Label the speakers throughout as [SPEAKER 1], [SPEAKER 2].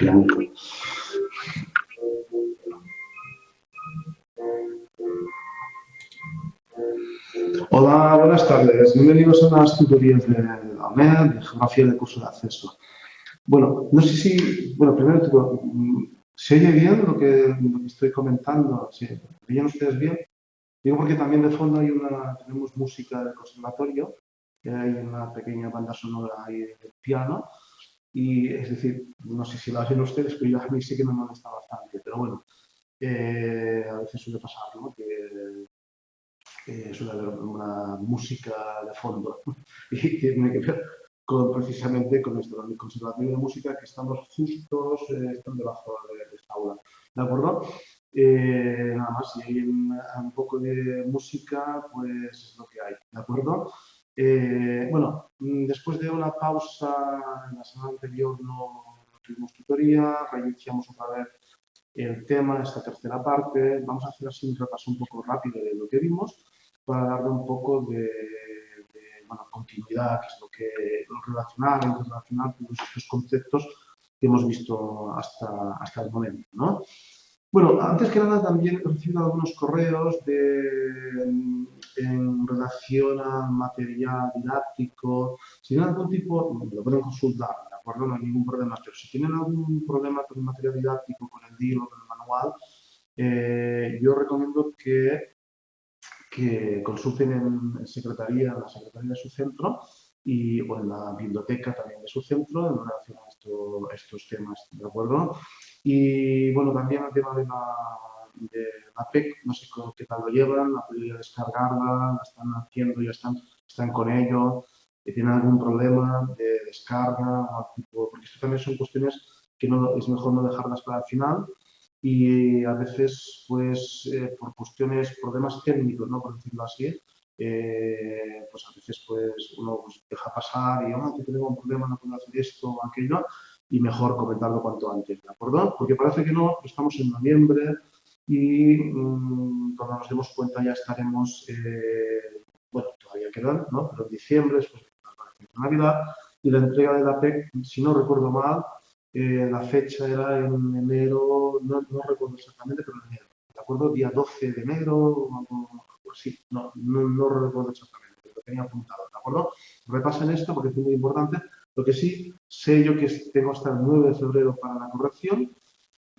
[SPEAKER 1] pianito. Hola, buenas tardes. Bienvenidos a las tutorías de la UNED, de Geografía de Curso de Acceso. Bueno, no sé si, primero de todo, ¿se oye bien lo que estoy comentando? ¿Se oyen ustedes bien? Digo porque también de fondo tenemos música del conservatorio, hay una pequeña banda sonora ahí de piano, y es decir, no sé si la hacen ustedes, pero yo a mí sí que me molesta bastante, pero bueno, a veces suele pasar, ¿no? Suele haber una música de fondo y tiene que ver precisamente con nuestro conservatorio de música, que estamos justos, están debajo de esta aula, ¿de acuerdo? Nada más, si hay un poco de música, pues es lo que hay, ¿de acuerdo? Después de una pausa, en la semana anterior no tuvimos tutoría, reiniciamos otra vez el tema, esta tercera parte. Vamos a hacer así un repaso un poco rápido de lo que vimos para darle un poco de continuidad, que es lo relacional e interrelacional, todos estos conceptos que hemos visto hasta el momento, ¿no? Bueno, antes que nada también he recibido algunos correos en relación al material didáctico. Si tienen algún tipo, lo pueden consultar, ¿de acuerdo? No hay ningún problema, pero si tienen algún problema con el material didáctico, con el DIL o con el manual, yo recomiendo que consulten en la secretaría de su centro o en la biblioteca también de su centro en relación a estos temas, ¿de acuerdo? Y bueno, también el tema de la PEC, no sé qué tal lo llevan, la podría descargarla, la están haciendo, ya están con ello, tienen algún problema de descarga, porque esto también son cuestiones que es mejor no dejarlas para el final. Y a veces, pues, por problemas técnicos, ¿no? Por decirlo así, pues a veces pues, uno deja pasar y, que tengo un problema, no puedo hacer esto o aquello, y mejor comentarlo cuanto antes, ¿de acuerdo? Porque parece que no, estamos en noviembre y cuando nos demos cuenta ya estaremos, todavía quedan, ¿no? Pero en diciembre, después de Navidad, y la entrega de la PEC, si no recuerdo mal, la fecha era en enero, no recuerdo exactamente, pero en enero, ¿de acuerdo? Día 12 de enero o algo así, no recuerdo exactamente, pero lo tenía apuntado, ¿de acuerdo? Repasen esto porque es muy importante. Lo que sí, sé yo que tengo hasta el 9 de febrero para la corrección,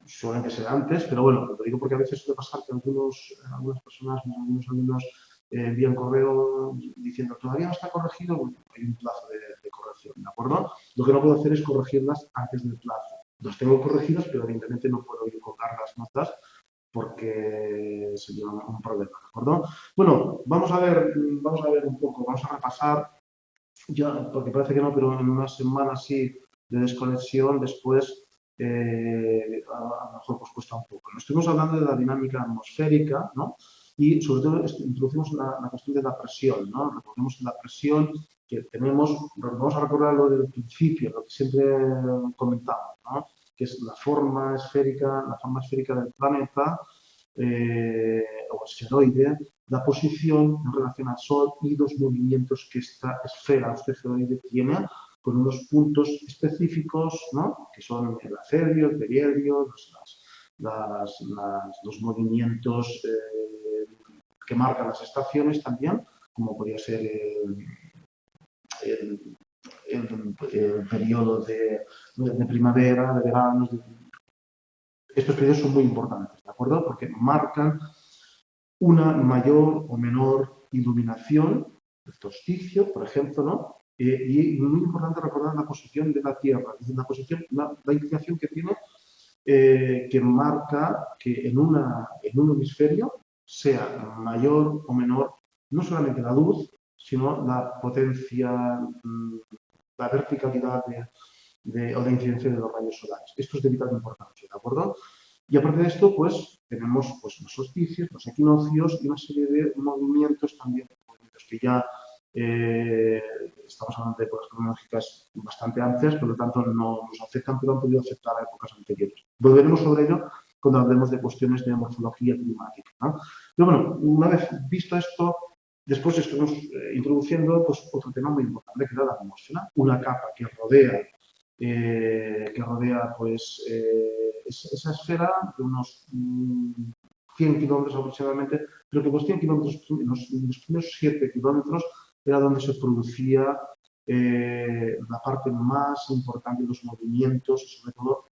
[SPEAKER 1] suelen que ser antes, pero bueno, lo digo porque a veces suele pasar que algunas personas, algunos alumnos envían correo diciendo todavía no está corregido, bueno, hay un plazo de corrección, ¿de acuerdo? Lo que no puedo hacer es corregirlas antes del plazo. Las tengo corregidas, pero evidentemente no puedo ir colgar las notas porque sería un problema, ¿de acuerdo? Bueno, vamos a ver un poco, vamos a repasar, ya, porque parece que no, pero en una semana así de desconexión, después a lo mejor pues cuesta un poco. Nos estuvimos hablando de la dinámica atmosférica, ¿no? Y sobre todo introducimos la cuestión de la presión, ¿no? Recordemos la presión que tenemos, vamos a recordar lo del principio, lo que siempre comentamos, ¿no? Que es la forma esférica del planeta o esferoide, la posición en relación al Sol y los movimientos que esta esfera, este esferoide tiene, con unos puntos específicos, ¿no? Que son el afelio, el perihelio, los movimientos que marcan las estaciones también, como podría ser el periodo de primavera, de verano. Estos periodos son muy importantes, ¿de acuerdo? Porque marcan una mayor o menor iluminación, el solsticio, por ejemplo, ¿no? Y muy importante recordar la posición de la Tierra, es decir, la inclinación que tiene, que marca que en un hemisferio sea mayor o menor no solamente la luz, sino la potencia, la verticalidad o la incidencia de los rayos solares. Esto es de vital importancia, ¿de acuerdo? Y aparte de esto, pues tenemos pues, los solsticios, los equinoccios y una serie de movimientos también, movimientos que ya estamos hablando de épocas cronológicas bastante amplias, por lo tanto no nos afectan, pero han podido afectar a épocas anteriores. Volveremos sobre ello cuando hablemos de cuestiones de morfología climática, ¿no? Pero bueno, una vez visto esto, después estamos introduciendo pues, otro tema muy importante, que es la atmósfera, una capa que rodea que rodea pues, esa esfera de unos 100 kilómetros aproximadamente, pero que los 100 kilómetros, los primeros 7 kilómetros era donde se producía la parte más importante de los movimientos, sobre todo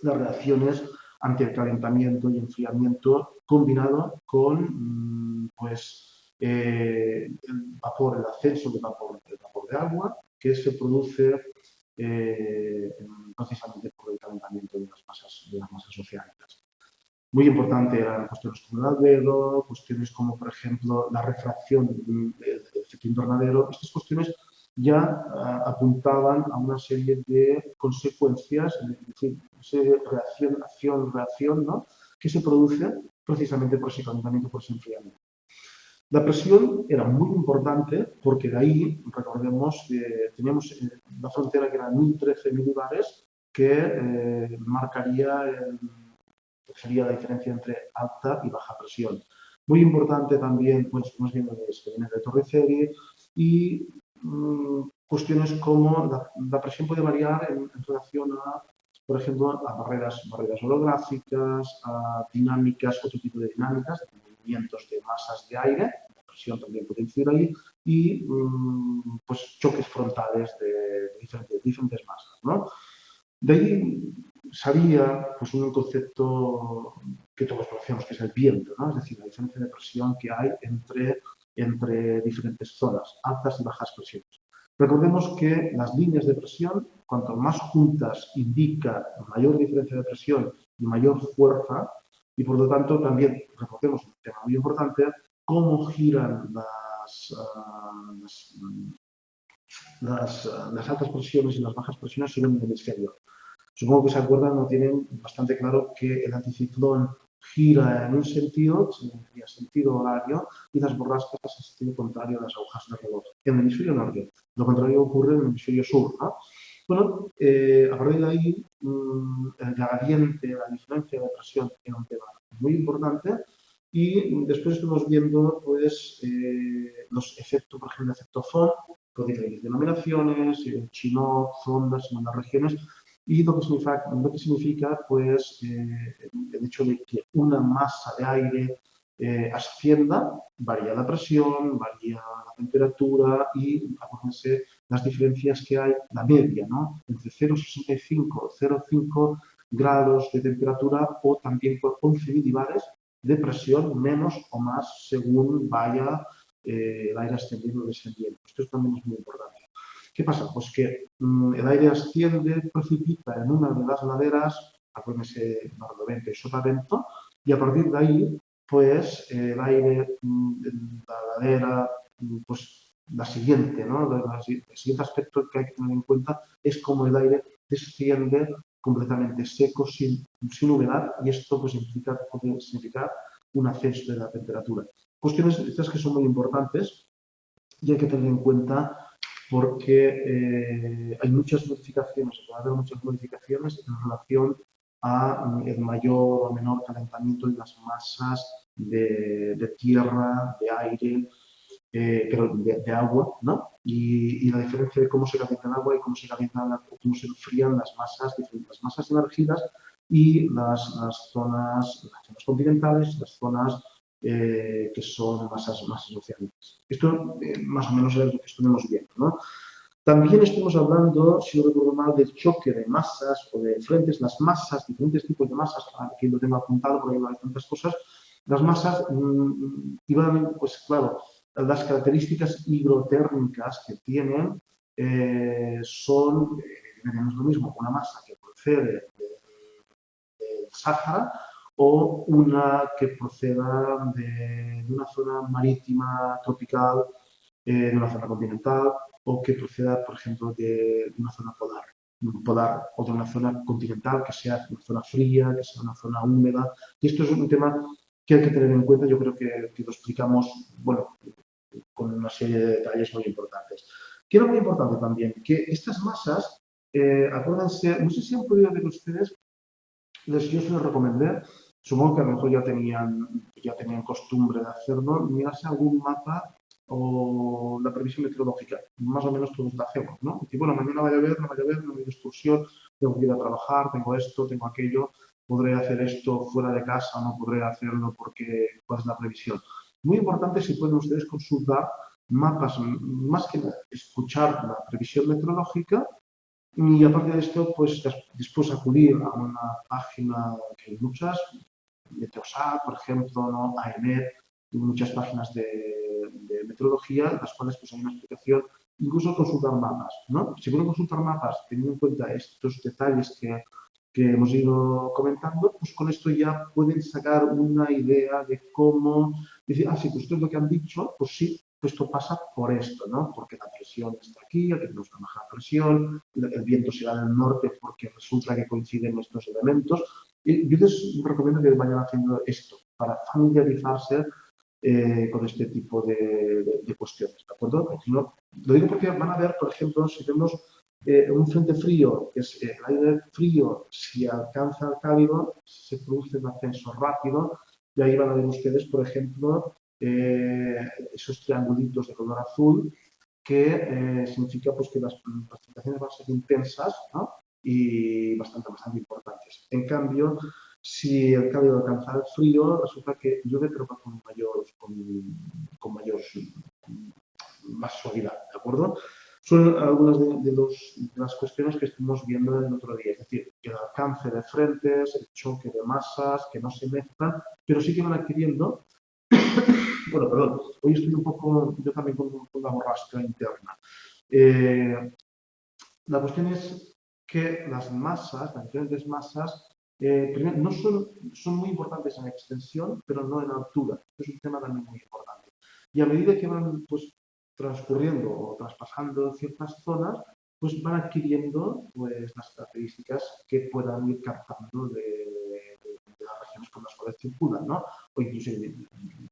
[SPEAKER 1] las reacciones ante el calentamiento y enfriamiento combinado con pues, el vapor, el ascenso del vapor de agua que se produce precisamente por el calentamiento de las masas oceánicas. Muy importante eran cuestiones como el albedo, cuestiones como, por ejemplo, la refracción del efecto invernadero. Estas cuestiones ya apuntaban a una serie de consecuencias, es decir, una serie de reacción, acción, reacción, ¿no?, que se produce precisamente por ese calentamiento, por ese enfriamiento. La presión era muy importante porque de ahí, recordemos, teníamos la frontera que eran 1013 milibares que marcaría sería la diferencia entre alta y baja presión. Muy importante también, pues, estamos viendo que viene de Torricelli y cuestiones como la presión puede variar en relación a, por ejemplo, a barreras holográficas, a dinámicas, otro tipo de dinámicas, de movimientos de masas de aire, la presión también puede influir ahí, y pues choques frontales de diferentes masas, ¿no? De ahí salía pues, un concepto que todos conocemos, que es el viento, ¿no? Es decir, la diferencia de presión que hay entre diferentes zonas, altas y bajas presiones. Recordemos que las líneas de presión, cuanto más juntas indica mayor diferencia de presión y mayor fuerza, y por lo tanto también, recordemos un tema muy importante, cómo giran las altas presiones y las bajas presiones sobre un hemisferio. Supongo que se acuerdan o tienen bastante claro que el anticiclón gira en un sentido, sería sentido horario, y las borrascas en sentido contrario a las agujas del reloj, en el hemisferio norte. Lo contrario ocurre en el hemisferio sur, ¿no? Bueno, a partir de ahí, el gradiente, la diferencia de presión era un tema muy importante y después estuvimos viendo pues, los efectos, por ejemplo, el efecto Fock, con diferentes denominaciones, Chinook, ondas en las regiones, y lo que significa pues, el hecho de que una masa de aire ascienda, varía la presión, varía la temperatura y acuérdense las diferencias que hay, la media, ¿no?, entre 0,65 y 0,5 grados de temperatura o también por 11 milibares de presión menos o más según vaya el aire ascendiendo o descendiendo. Esto también es muy importante. ¿Qué pasa? Pues que el aire asciende, precipita en una de las laderas, acuérdense, Barlovento y Sotavento, y a partir de ahí, pues el aire en la ladera, pues la siguiente, ¿no? El siguiente aspecto que hay que tener en cuenta es cómo el aire desciende completamente seco, sin humedad, y esto pues, puede significar un ascenso de la temperatura. Cuestiones estas que son muy importantes y hay que tener en cuenta porque hay muchas modificaciones, puede haber muchas modificaciones en relación a el mayor o menor calentamiento de las masas de tierra, de aire, pero de agua, ¿no? Y la diferencia de cómo se calienta el agua y cómo se enfrían las masas emergidas y las zonas continentales, las zonas que son masas oceánicas. Esto más o menos es lo que estuvimos viendo, ¿no? También estuvimos hablando, si no recuerdo mal, del choque de masas o de frentes, las masas, diferentes tipos de masas, aquí lo tengo apuntado porque hay tantas cosas. Las masas iban, pues claro, las características hidrotérmicas que tienen son, veremos lo mismo, una masa que procede del Sáhara o una que proceda de una zona marítima tropical, de una zona continental, o que proceda, por ejemplo, de una zona polar o de una zona continental, que sea una zona fría, que sea una zona húmeda. Y esto es un tema que hay que tener en cuenta. Yo creo que lo explicamos, bueno, con una serie de detalles muy importantes. ¿Qué era muy importante también? Que estas masas, acuérdense, no sé si han podido ver ustedes, yo se los recomendé, supongo que a lo mejor ya tenían costumbre de hacerlo, mirarse algún mapa o la previsión meteorológica. Más o menos todos la hacemos, ¿no? Y bueno, mañana va a llover, no va a llover, no hay excursión, tengo que ir a trabajar, tengo esto, tengo aquello, podré hacer esto fuera de casa o no podré hacerlo porque cuál es la previsión. Muy importante si pueden ustedes consultar mapas, más que escuchar la previsión meteorológica y aparte de esto, pues después acudir a una página que hay muchas, Meteosat, por ejemplo, ¿no? AEMET, muchas páginas de meteorología, las cuales pues, hay una explicación, incluso consultar mapas, ¿no? Si pueden consultar mapas teniendo en cuenta estos detalles que hemos ido comentando, pues con esto ya pueden sacar una idea de cómo decir, ah, sí, pues esto es lo que han dicho, pues sí, esto pasa por esto, ¿no? Porque la presión está aquí, aquí tenemos una baja presión, el viento se va del norte porque resulta que coinciden estos elementos. Y yo les recomiendo que vayan haciendo esto para familiarizarse con este tipo de cuestiones, ¿de acuerdo? No, lo digo porque van a ver, por ejemplo, si vemos un frente frío, que es el aire frío, si alcanza el cálido, se produce un ascenso rápido y ahí van a ver ustedes, por ejemplo, esos triangulitos de color azul que significa pues, que las precipitaciones van a ser intensas, ¿no? Y bastante importantes. En cambio, si el cálido alcanza el frío, resulta que llueve pero con mayor más suavidad, ¿de acuerdo? Son algunas de las cuestiones que estamos viendo en el otro día, es decir, el alcance de frentes, el choque de masas, que no se mezclan, pero sí que van adquiriendo. Bueno, perdón, hoy estoy un poco, yo también con la borrasca interna. La cuestión es que las masas, las diferentes masas, primero, no son muy importantes en extensión, pero no en altura. Es un tema también muy importante. Y a medida que van pues, transcurriendo o traspasando ciertas zonas, pues van adquiriendo pues, las características que puedan ir captando de las regiones por las cuales circulan, ¿no? O incluso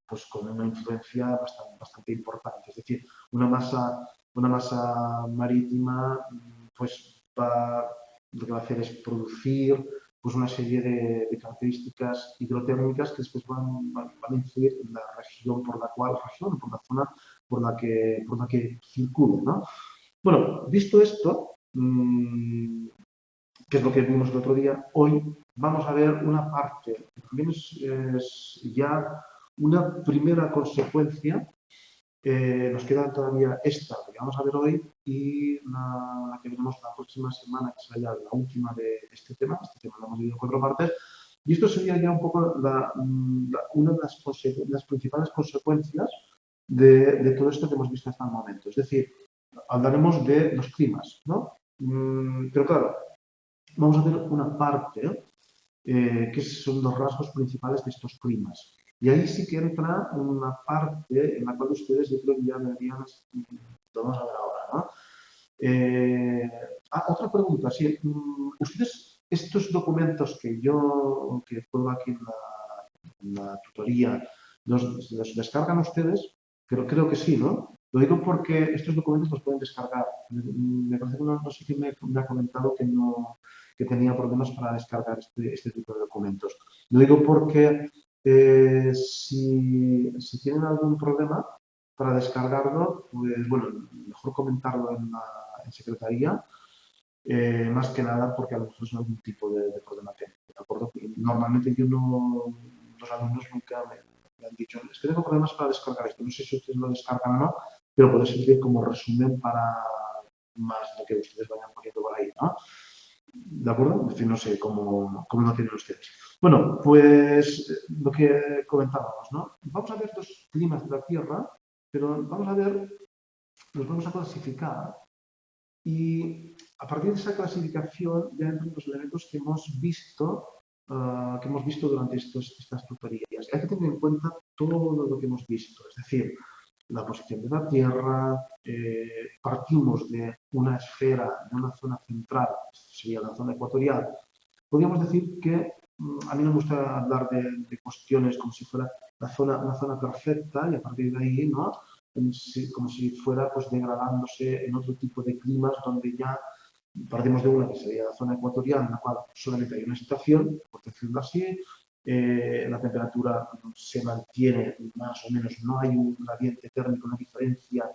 [SPEAKER 1] pues, con una influencia bastante importante. Es decir, una masa marítima pues lo que va a hacer es producir pues, una serie de características hidrotérmicas que después van a influir en la región por la zona por la que circula, ¿no? Bueno, visto esto, que es lo que vimos el otro día, hoy vamos a ver una parte, que también es ya una primera consecuencia. Nos queda todavía esta que vamos a ver hoy y la que veremos la próxima semana, que será ya la última de este tema. Este tema lo hemos dividido en 4 partes. Y esto sería ya un poco una de las principales consecuencias de todo esto que hemos visto hasta el momento. Es decir, hablaremos de los climas, ¿no? Pero claro, vamos a ver una parte que son los rasgos principales de estos climas. Y ahí sí que entra una parte en la cual ustedes yo creo que ya deberían, lo vamos a ver ahora, ¿no? Otra pregunta, sí, ustedes estos documentos que pongo aquí en la tutoría, ¿los descargan ustedes? Pero creo que sí, ¿no? Lo digo porque estos documentos los pueden descargar. Me parece que no sé quién me ha comentado que no, que tenía problemas para descargar este tipo de documentos. Lo digo porque si tienen algún problema para descargarlo, pues bueno, mejor comentarlo en secretaría, más que nada porque a lo mejor es algún tipo de problema técnico, ¿de acuerdo? Normalmente los alumnos nunca me han dicho, es que tengo problemas para descargar esto, no sé si ustedes lo descargan o no, pero puede servir como resumen para más lo que ustedes vayan poniendo por ahí, ¿no? ¿De acuerdo? Es decir, no sé cómo lo tienen ustedes. Bueno, pues lo que comentábamos, ¿no? Vamos a ver los climas de la Tierra, pero vamos a ver, los vamos a clasificar y a partir de esa clasificación ya entran los elementos que hemos visto, durante estas tutorías. Hay que tener en cuenta todo lo que hemos visto, es decir, la posición de la Tierra, partimos de una esfera, de una zona central, sería la zona ecuatorial. Podríamos decir que a mí no me gusta hablar de cuestiones como si fuera una zona perfecta y a partir de ahí, ¿no? Como si fuera pues, degradándose en otro tipo de climas donde ya partimos de una que sería la zona ecuatorial, en la cual solamente hay una estación, por decirlo así, la temperatura se mantiene más o menos, no hay un gradiente térmico, una diferencia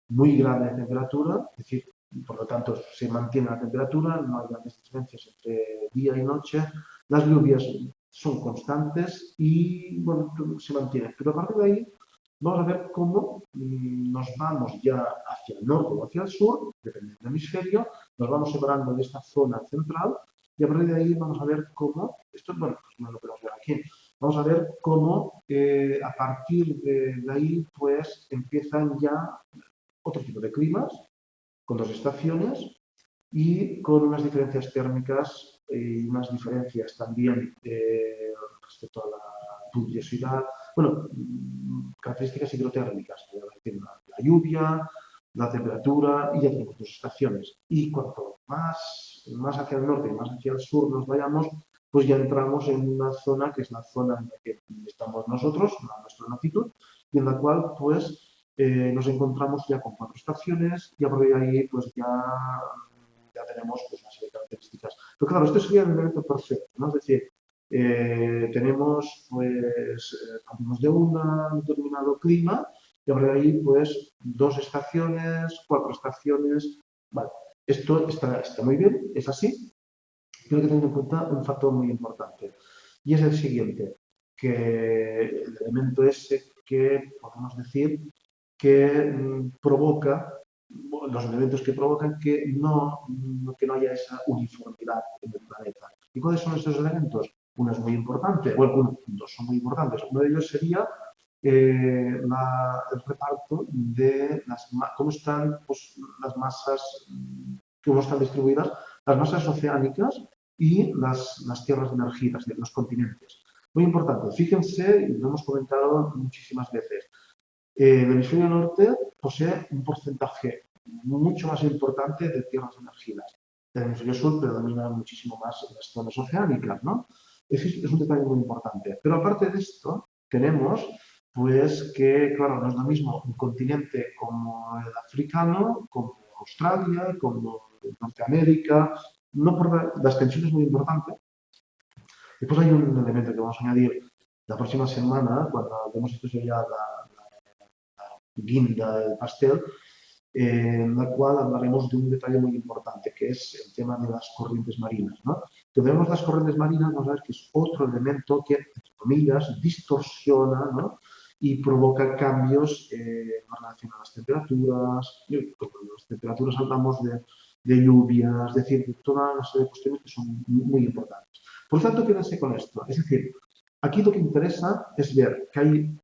[SPEAKER 1] muy grande de temperatura, es decir, por lo tanto se mantiene la temperatura, no hay grandes diferencias entre día y noche, las lluvias son constantes y bueno, se mantienen. Pero a partir de ahí vamos a ver cómo nos vamos ya hacia el norte o hacia el sur, dependiendo del hemisferio, nos vamos separando de esta zona central y a partir de ahí vamos a ver cómo, esto bueno, pues no lo podemos ver aquí, vamos a ver cómo a partir de ahí pues empiezan ya otro tipo de climas, con dos estaciones y con unas diferencias térmicas y unas diferencias también respecto a la pluviosidad, bueno, características hidrotérmicas, la lluvia, la temperatura y ya tenemos dos estaciones. Y cuanto más hacia el norte y más hacia el sur nos vayamos, pues ya entramos en una zona que es la zona en la que estamos nosotros, a nuestra latitud, y en la cual pues nos encontramos ya con cuatro estaciones y a partir de ahí pues ya tenemos pues, una serie de características. Pero claro, este sería el elemento perfecto, ¿no? Es decir, tenemos partimos de un determinado clima y a partir de ahí pues dos estaciones, cuatro estaciones, vale. Esto está muy bien, es así, pero hay que tener en cuenta un factor muy importante y es el siguiente, que el elemento ese que podemos decir que provoca, los elementos que provocan que no haya esa uniformidad en el planeta. ¿Y cuáles son estos elementos? Uno es muy importante, bueno, dos son muy importantes. Uno de ellos sería el reparto de cómo están pues, las masas, cómo están distribuidas las masas oceánicas y las tierras emergidas de los continentes. Muy importante, fíjense, y lo hemos comentado muchísimas veces, el hemisferio norte posee un porcentaje mucho más importante de tierras emergidas. El hemisferio sur predomina muchísimo más en las zonas oceánicas, ¿no? Es un detalle muy importante. Pero aparte de esto, tenemos pues que, claro, no es lo mismo un continente como el africano, como Australia, como Norteamérica, no por la extensión es muy importante. Después hay un elemento que vamos a añadir la próxima semana, cuando hemos esto ya la guinda del pastel, en la cual hablaremos de un detalle muy importante, que es el tema de las corrientes marinas, ¿no? Cuando vemos las corrientes marinas, vamos a ver que es otro elemento que, entre comillas, distorsiona, ¿no? Y provoca cambios en relación a las temperaturas. Cuando las temperaturas hablamos de lluvias, es decir, de toda una serie de cuestiones que son muy importantes. Por lo tanto, quédense con esto. Es decir, aquí lo que interesa es ver que hay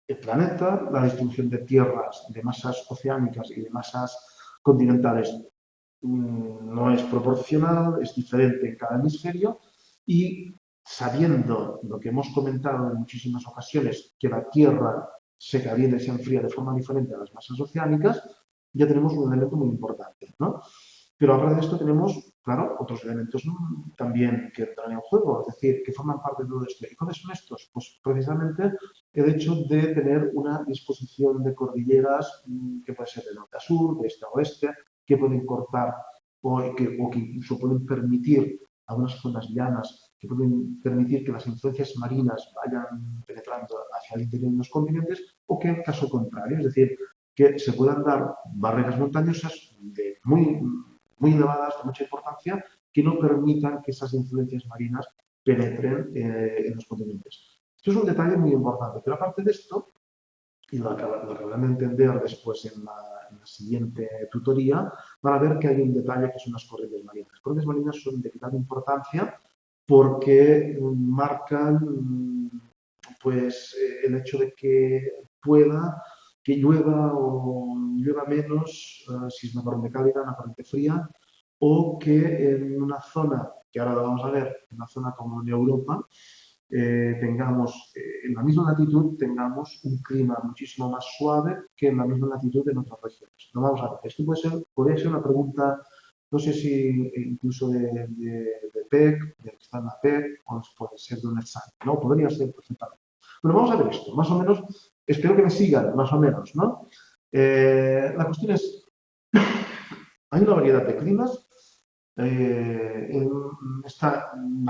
[SPEAKER 1] el planeta, la distribución de tierras, de masas oceánicas y de masas continentales no es proporcional, es diferente en cada hemisferio y sabiendo lo que hemos comentado en muchísimas ocasiones, que la Tierra se calienta y se enfría de forma diferente a las masas oceánicas, ya tenemos un elemento muy importante, ¿no? Pero aparte de esto tenemos, claro, otros elementos también que entran en juego, es decir, que forman parte de todo esto. ¿Y cuáles son estos? Pues precisamente el hecho de tener una disposición de cordilleras que puede ser de norte a sur, de este a oeste, que pueden cortar o que incluso pueden permitir algunas zonas llanas, que pueden permitir que las influencias marinas vayan penetrando hacia el interior de los continentes, o que en caso contrario, es decir, que se puedan dar barreras montañosas de muy elevadas, de mucha importancia, que no permitan que esas influencias marinas penetren en los continentes. Esto es un detalle muy importante, pero aparte de esto, y lo acabarán de entender después en la siguiente tutoría, van a ver que hay un detalle que son las corrientes marinas. Las corrientes marinas son de vital importancia porque marcan pues, el hecho de que pueda que llueva o llueva menos si es una corriente cálida, una corriente fría, o que en una zona, que ahora lo vamos a ver, en una zona como en Europa, tengamos en la misma latitud tengamos un clima muchísimo más suave que en la misma latitud en otras regiones. No vamos a ver, esto podría ser una pregunta, no sé si incluso de PEC, de que está en la PEC, o puede ser de un examen, ¿no? Podría ser perfectamente. Bueno, vamos a ver esto, más o menos, espero que me sigan, más o menos, ¿no? La cuestión es, hay una variedad de climas la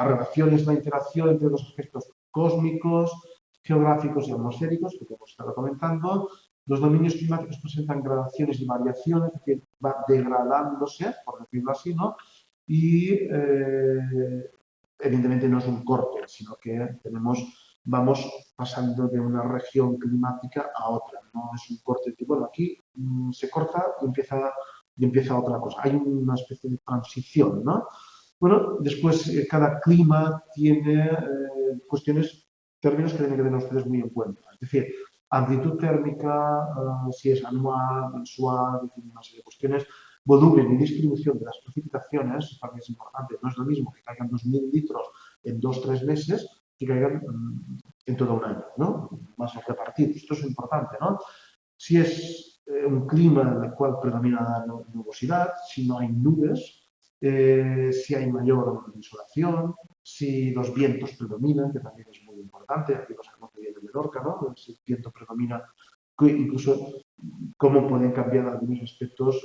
[SPEAKER 1] relación es la interacción entre los aspectos cósmicos, geográficos y atmosféricos, que hemos estado comentando. Los dominios climáticos presentan gradaciones y variaciones, es decir, va degradándose, por decirlo así, ¿no? Y evidentemente no es un corte, sino que vamos pasando de una región climática a otra. No es un corte que, bueno, aquí se corta y empieza otra cosa. Hay una especie de transición, ¿no? Bueno, después cada clima tiene términos que tienen que tener ustedes muy en cuenta. Es decir, amplitud térmica, si es anual, mensual, es decir, una serie de cuestiones. Volumen y distribución de las precipitaciones, también es importante. No es lo mismo que caigan 2.000 litros en 2 o 3 meses que caigan en todo un año, ¿no? Más repartidos. Esto es importante, ¿no? Si es un clima en el cual predomina la nubosidad, si no hay nubes, si hay mayor insolación, si los vientos predominan, que también es muy importante, aquí lo sabemos muy bien de Menorca, ¿no? Si el viento predomina, incluso cómo pueden cambiar algunos aspectos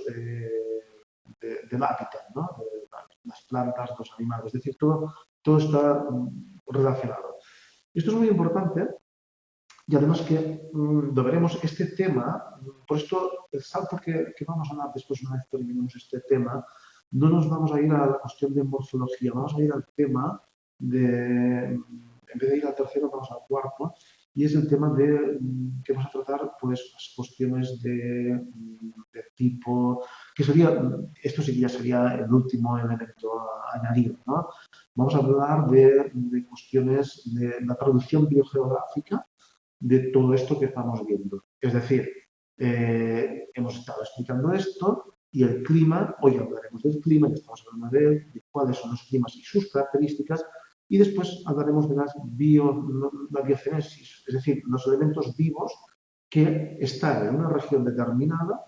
[SPEAKER 1] del hábitat, ¿no? De las plantas, los animales, es decir, todo está relacionado. Esto es muy importante y además que lo veremos, este tema, por esto el salto que vamos a dar después, una vez terminemos este tema, no nos vamos a ir a la cuestión de morfología, vamos a ir al tema en vez de ir al tercero, vamos al cuarto, y es el tema que vamos a tratar, pues, las cuestiones de tipo, que sería, esto sí que ya sería el último elemento a añadir, ¿no? Vamos a hablar de cuestiones de la traducción biogeográfica de todo esto que estamos viendo. Es decir, hemos estado explicando esto y el clima, hoy hablaremos del clima, ya estamos hablando de él, de cuáles son los climas y sus características, y después hablaremos de la biocenosis, es decir, los elementos vivos que están en una región determinada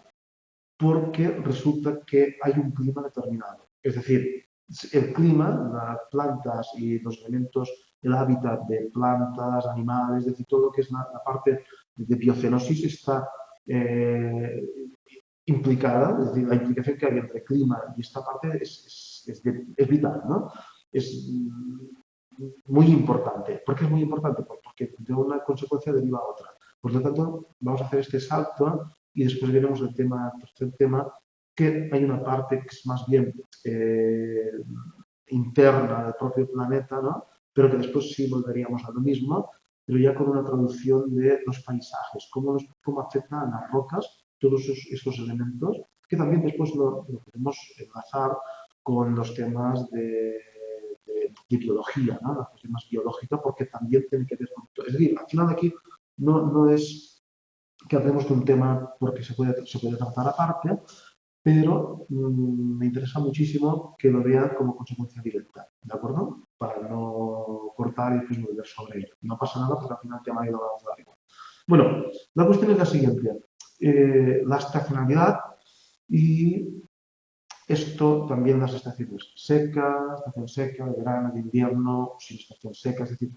[SPEAKER 1] porque resulta que hay un clima determinado. Es decir, el clima, las plantas y los elementos, el hábitat de plantas, animales, es decir, todo lo que es la parte de biocenosis está implicada, es decir, la implicación que hay entre clima y esta parte es vital, ¿no? Es muy importante. ¿Por qué es muy importante? Porque de una consecuencia deriva a otra. Por lo tanto, vamos a hacer este salto y después veremos el tercer tema, que hay una parte que es más bien interna del propio planeta, ¿no? Pero que después sí volveríamos a lo mismo, pero ya con una traducción de los paisajes, cómo afectan a las rocas todos estos elementos, que también después lo podemos enlazar con los temas de biología, ¿no? La cuestión más biológica, porque también tiene que ver con todo. Es decir, al final aquí no es que hablemos de un tema porque se puede tratar aparte, pero me interesa muchísimo que lo vean como consecuencia directa, ¿de acuerdo? Para no cortar y después volver sobre ello. No pasa nada porque al final el tema ha ido más largo. Bueno, la cuestión es la siguiente. La estacionalidad y esto también las estaciones secas, estación seca, de verano, de invierno, sin estación seca, es decir,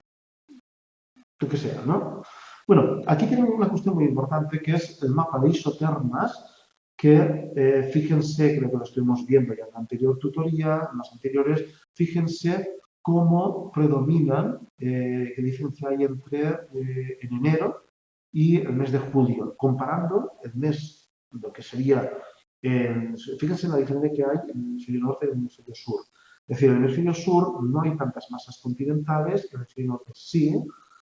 [SPEAKER 1] lo que sea, ¿no? Bueno, aquí tenemos una cuestión muy importante que es el mapa de isotermas, que fíjense, creo que lo estuvimos viendo ya en la anterior tutoría, en las anteriores, fíjense cómo predominan, qué diferencia hay entre en enero y el mes de julio, comparando el mes, lo que sería, fíjense la diferencia que hay en el hemisferio norte y el hemisferio sur. Es decir, en el hemisferio sur no hay tantas masas continentales, en el hemisferio norte sí,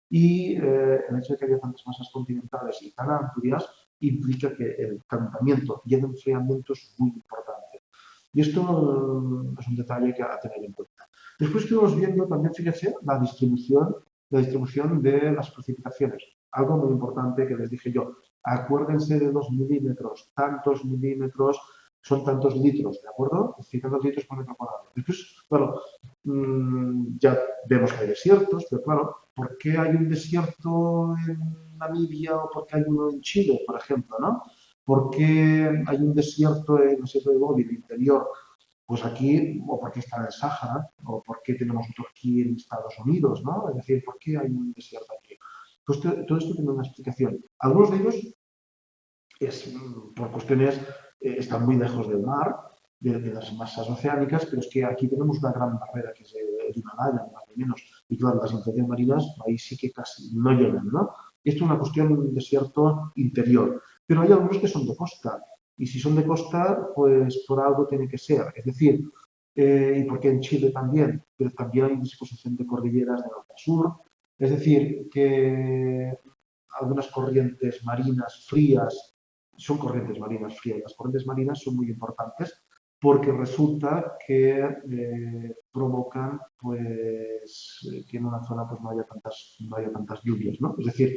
[SPEAKER 1] y el hecho de que haya tantas masas continentales y tan amplias implica que el calentamiento y el enfriamiento es muy importante. Y esto es un detalle que a tener en cuenta. Después estuvimos viendo también, fíjense, la distribución de las precipitaciones. Algo muy importante que les dije yo. Acuérdense de los milímetros. Tantos milímetros son tantos litros, ¿de acuerdo? Es decir, tantos litros por metro cuadrado. Después, bueno, ya vemos que hay desiertos, pero claro, ¿por qué hay un desierto en Namibia o por qué hay uno en Chile, por ejemplo, ¿no? ¿Por qué hay un desierto en el desierto de Gobi, en el interior? Pues aquí, o por qué está en el Sáhara, o por qué tenemos otro aquí en Estados Unidos, ¿no? Es decir, ¿por qué hay un desierto aquí? Pues todo esto tiene una explicación. Algunos de ellos por cuestiones, están muy lejos del mar, de las masas oceánicas, pero es que aquí tenemos una gran barrera que es el Himalaya, más o menos, y claro, las influencias marinas ahí sí que casi no llegan, ¿no? Esto es una cuestión de un desierto interior, pero hay algunos que son de costa, y si son de costa, pues por algo tiene que ser, es decir, y porque en Chile también, pero también hay disposición de cordilleras de norte a sur, es decir, que algunas corrientes marinas frías, son corrientes marinas frías, las corrientes marinas son muy importantes porque resulta que provocan pues, que en una zona pues, no haya tantas lluvias, ¿no? Es decir,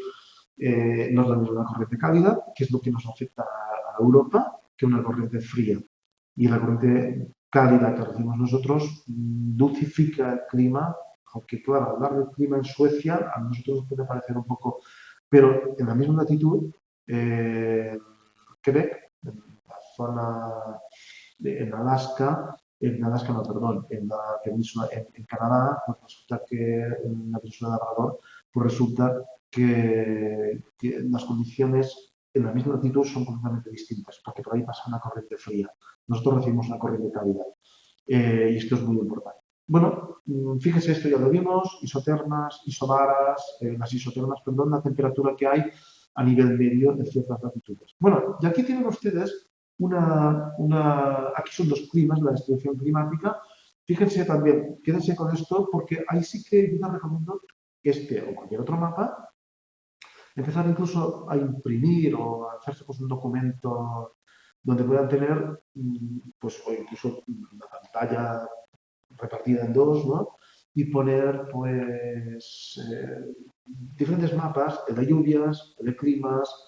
[SPEAKER 1] no es lo mismo una corriente cálida, que es lo que nos afecta a Europa, que una corriente fría. Y la corriente cálida que recibimos nosotros dulcifica el clima, aunque claro, hablar del clima en Suecia a nosotros nos puede parecer un poco, pero en la misma latitud, Quebec, en la zona en Alaska no, perdón, en la península, en Canadá, pues resulta que en la península de Labrador, pues resulta que las condiciones en la misma latitud son completamente distintas, porque por ahí pasa una corriente fría. Nosotros recibimos una corriente cálida. Y esto es muy importante. Bueno, fíjese, esto ya lo vimos, isotermas, isobaras, las isotermas, perdón, la temperatura que hay a nivel medio en ciertas latitudes. Bueno, y aquí tienen ustedes aquí son dos climas, la distribución climática. Fíjense también, quédense con esto, porque ahí sí que yo les recomiendo este o cualquier otro mapa, empezar incluso a imprimir o a hacerse pues, un documento donde puedan tener, pues, o incluso una pantalla repartida en dos, ¿no? Y poner, pues, diferentes mapas, el de lluvias, el de climas,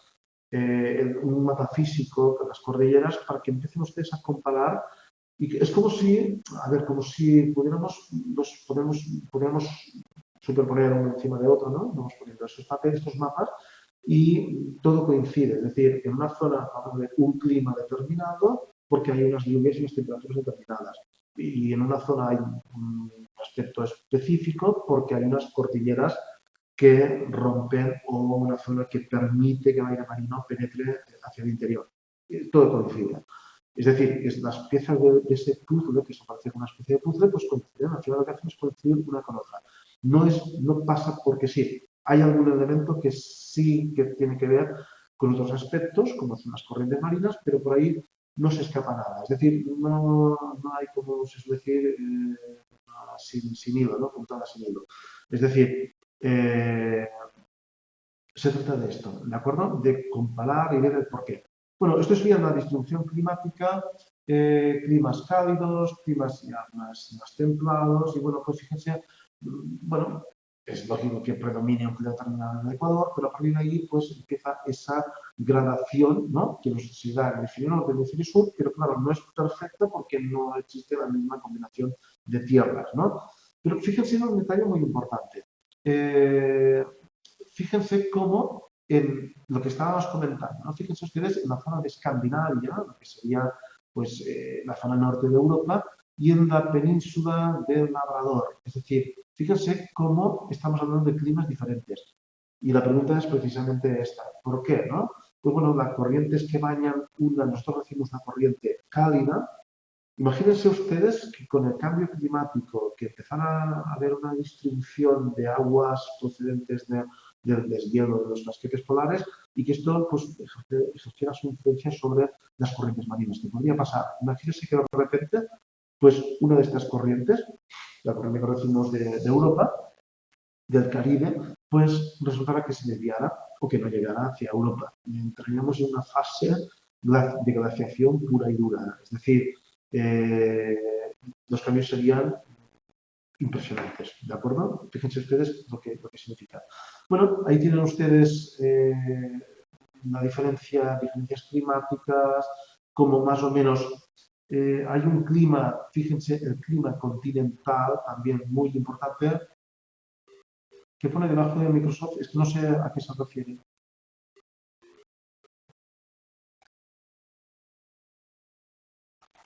[SPEAKER 1] un mapa físico con las cordilleras, para que empiecen ustedes a comparar. Y es como si, a ver, como si pudiéramos superponer uno encima de otro, ¿no? Vamos poniendo esos papeles, estos mapas, y todo coincide. Es decir, en una zona vamos a ver un clima determinado porque hay unas lluvias y unas temperaturas determinadas. Y en una zona hay un aspecto específico porque hay unas cordilleras que rompen o una zona que permite que el aire marino penetre hacia el interior. Todo coincide. Es decir, es las piezas de ese puzzle, que se parece a una especie de puzzle, pues coinciden. Al final lo que hacen es coincidir una con otra. No pasa porque sí. Hay algún elemento que sí que tiene que ver con otros aspectos, como son las corrientes marinas, pero por ahí no se escapa nada. Es decir, no hay, como se suele decir, sin hilo, ¿no? Puntada sin hilo. Es decir, se trata de esto, ¿de acuerdo? De comparar y ver el porqué. Bueno, esto sería la distribución climática, climas cálidos, climas ya más templados, y bueno, pues fíjense, bueno, es lógico que predomine un clima determinado en el Ecuador, pero a partir de ahí pues empieza esa gradación, ¿no? Que se da en el hemisferio norte y el hemisferio sur, pero claro, no es perfecta porque no existe la misma combinación de tierras, ¿no? Pero fíjense en un detalle muy importante. Fíjense cómo en lo que estábamos comentando, ¿no? Fíjense ustedes en la zona de Escandinavia, lo que sería pues, la zona norte de Europa, y en la península del Labrador. Es decir, fíjense cómo estamos hablando de climas diferentes. Y la pregunta es precisamente esta. ¿Por qué? ¿No? Pues bueno, las corrientes que bañan nosotros recibimos una corriente cálida. Imagínense ustedes que con el cambio climático, que empezara a haber una distribución de aguas procedentes del deshielo de los casquetes polares y que esto pues, ejerciera su influencia sobre las corrientes marinas. ¿Qué podría pasar? Imagínense que de repente, pues una de estas corrientes, la corriente que recibimos de Europa, del Caribe, pues resultara que se desviara o que no llegara hacia Europa. Y entraríamos en una fase de glaciación pura y dura. Es decir, eh, los cambios serían impresionantes, ¿de acuerdo? Fíjense ustedes lo que significa. Bueno, ahí tienen ustedes diferencias climáticas, como más o menos hay un clima, fíjense, el clima continental también muy importante, que pone debajo de Microsoft, es que no sé a qué se refiere.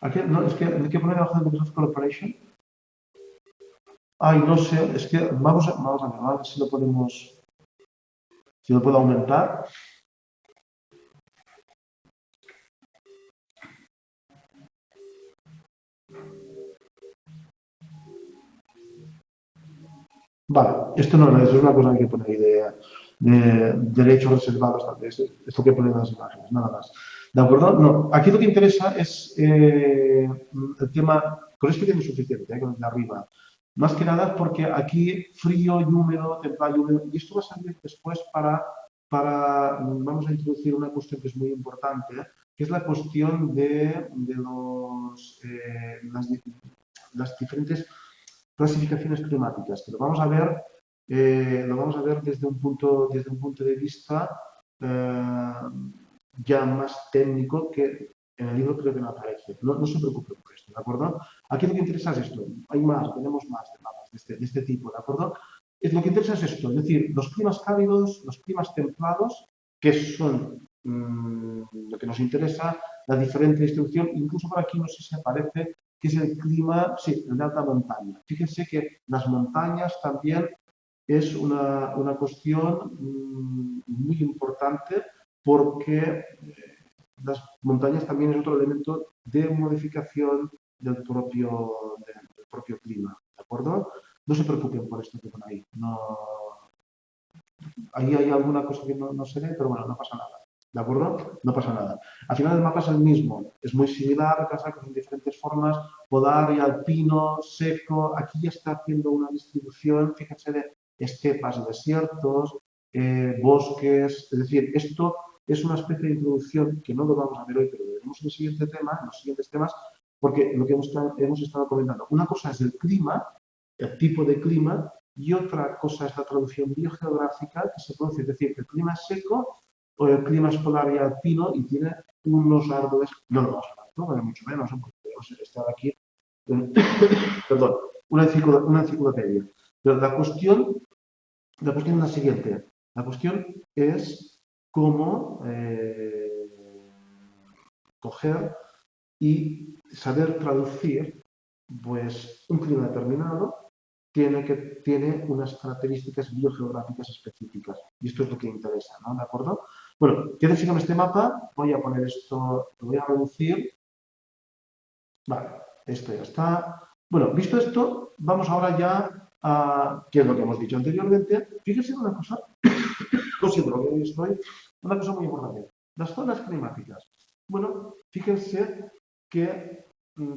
[SPEAKER 1] ¿A qué? No, es que, ¿qué pone debajo de Microsoft Corporation? Ay, no sé, es que vamos a ver si lo podemos, si lo puedo aumentar. Vale, esto no es una cosa que hay que poner ahí de derechos reservados, tal vez. Esto que pone en las imágenes, nada más. ¿De acuerdo? No, aquí lo que interesa es el tema, con esto tiene suficiente, con el de arriba. Más que nada porque aquí frío y húmedo, templado y húmedo, y esto va a servir después vamos a introducir una cuestión que es muy importante, que es la cuestión de las diferentes clasificaciones climáticas, que lo vamos a ver desde un punto de vista ya más técnico que en el libro creo que no aparece. No se preocupen por esto, ¿de acuerdo? Aquí lo que interesa es esto. Tenemos más de mapas de este tipo, ¿de acuerdo? Lo que interesa es esto, es decir, los climas cálidos, los climas templados, que son lo que nos interesa, la diferente distribución, incluso por aquí no sé si aparece, que es el clima, sí, el de alta montaña. Fíjense que las montañas también es una cuestión muy importante porque las montañas también es otro elemento de modificación del propio clima, ¿de acuerdo? No se preocupen por esto que pone ahí. No, ahí hay alguna cosa que no se ve, pero bueno, no pasa nada. ¿De acuerdo? No pasa nada. Al final el mapa es el mismo, es muy similar, pasa que son diferentes formas, podar y alpino, seco. Aquí ya está haciendo una distribución, fíjense, de estepas y desiertos, bosques. Es decir, esto es una especie de introducción que no lo vamos a ver hoy, pero lo veremos en el siguiente tema, en los siguientes temas, porque lo que hemos estado comentando. Una cosa es el clima, el tipo de clima, y otra cosa es la traducción biogeográfica que se produce, es decir, el clima es seco o el clima es polar y alpino y tiene unos árboles, no lo vamos a hablar, ¿no? Mucho menos, porque podemos estar aquí, perdón, una enciclopedia. Pero la cuestión es la siguiente, la cuestión es cómo coger y saber traducir pues, un clima determinado tiene unas características biogeográficas específicas. Y esto es lo que interesa, ¿no? ¿De acuerdo? Bueno, quédense con este mapa. Voy a poner esto, lo voy a reducir. Vale, esto ya está. Bueno, visto esto, vamos ahora ya a, ¿qué es lo que hemos dicho anteriormente? Fíjense en una cosa, lo siento, lo que hoy estoy, una cosa muy importante. Las zonas climáticas. Bueno, fíjense que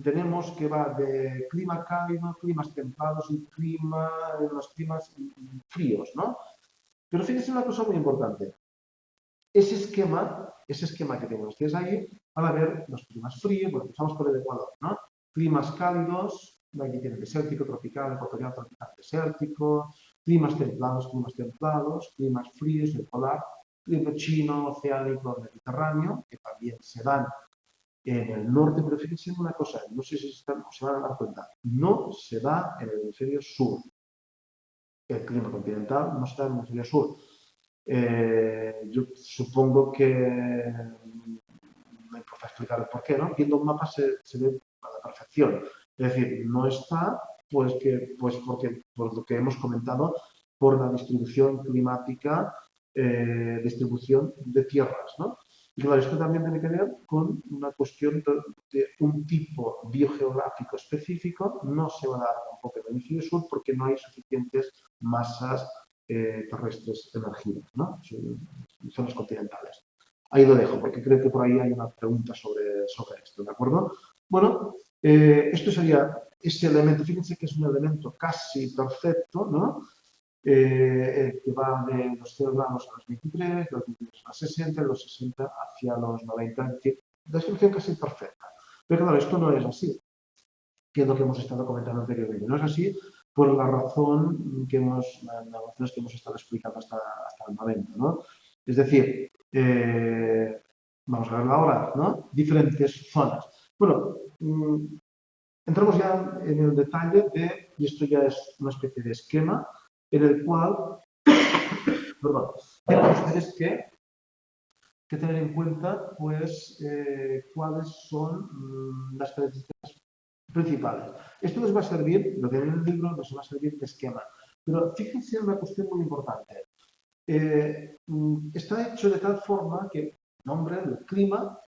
[SPEAKER 1] tenemos que va de clima cálido, climas templados y los climas fríos, ¿no? Pero fíjense una cosa muy importante. Ese esquema que tienen ustedes ahí, van a ver los climas fríos, bueno, empezamos por el Ecuador, ¿no? Climas cálidos, aquí tienen desértico, tropical, ecuatorial, tropical, desértico, climas templados, climas fríos, el polar, clima chino, oceánico, mediterráneo, que también se dan en el norte, pero fíjense en una cosa, no sé si se van a dar cuenta, no se da en el hemisferio sur. El clima continental no se da en el hemisferio sur. Yo supongo que no hay por qué explicar el por qué, ¿no? Viendo un mapa se ve a la perfección. Es decir, no está por lo que hemos comentado, por la distribución climática, distribución de tierras, ¿no? Y claro, esto también tiene que ver con una cuestión de un tipo biogeográfico específico. No se va a dar tampoco en el hemisferio sur porque no hay suficientes masas terrestres emergidas, ¿no? Zonas continentales. Ahí lo dejo, porque creo que por ahí hay una pregunta sobre esto, ¿de acuerdo? Bueno, esto sería ese elemento, fíjense que es un elemento casi perfecto, ¿no? Que va de los 0 grados a los 23, de los 23 a los 60, de los 60 hacia los 90, es decir, la distribución casi perfecta. Pero claro, esto no es así, que es lo que hemos estado comentando anteriormente. No es así por la razón las razones que hemos estado explicando hasta el momento, ¿no? Es decir, vamos a verlo ahora, ¿no? Diferentes zonas. Bueno, entramos ya en el detalle y esto ya es una especie de esquema, en el cual, perdón, tienen ustedes que tener en cuenta, pues, cuáles son las características principales. Esto les va a servir, lo que viene en el libro nos va a servir de esquema. Pero fíjense en una cuestión muy importante. Está hecho de tal forma que nombre el clima,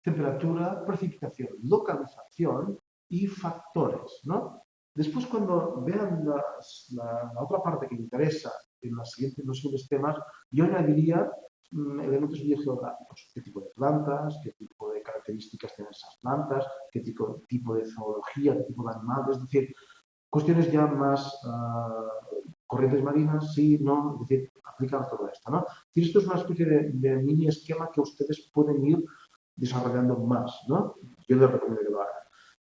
[SPEAKER 1] temperatura, precipitación, localización y factores, ¿no? Después, cuando vean la otra parte que interesa en los siguientes temas, yo añadiría elementos biogeográficos. ¿Qué tipo de plantas? ¿Qué tipo de características tienen esas plantas? ¿Qué tipo de zoología? ¿Qué tipo de animales? Es decir, cuestiones ya más corrientes marinas, sí, no, es decir, aplicar todo esto, ¿no? Es decir, esto es una especie de mini esquema que ustedes pueden ir desarrollando más, ¿no? Yo les recomiendo que lo hagan.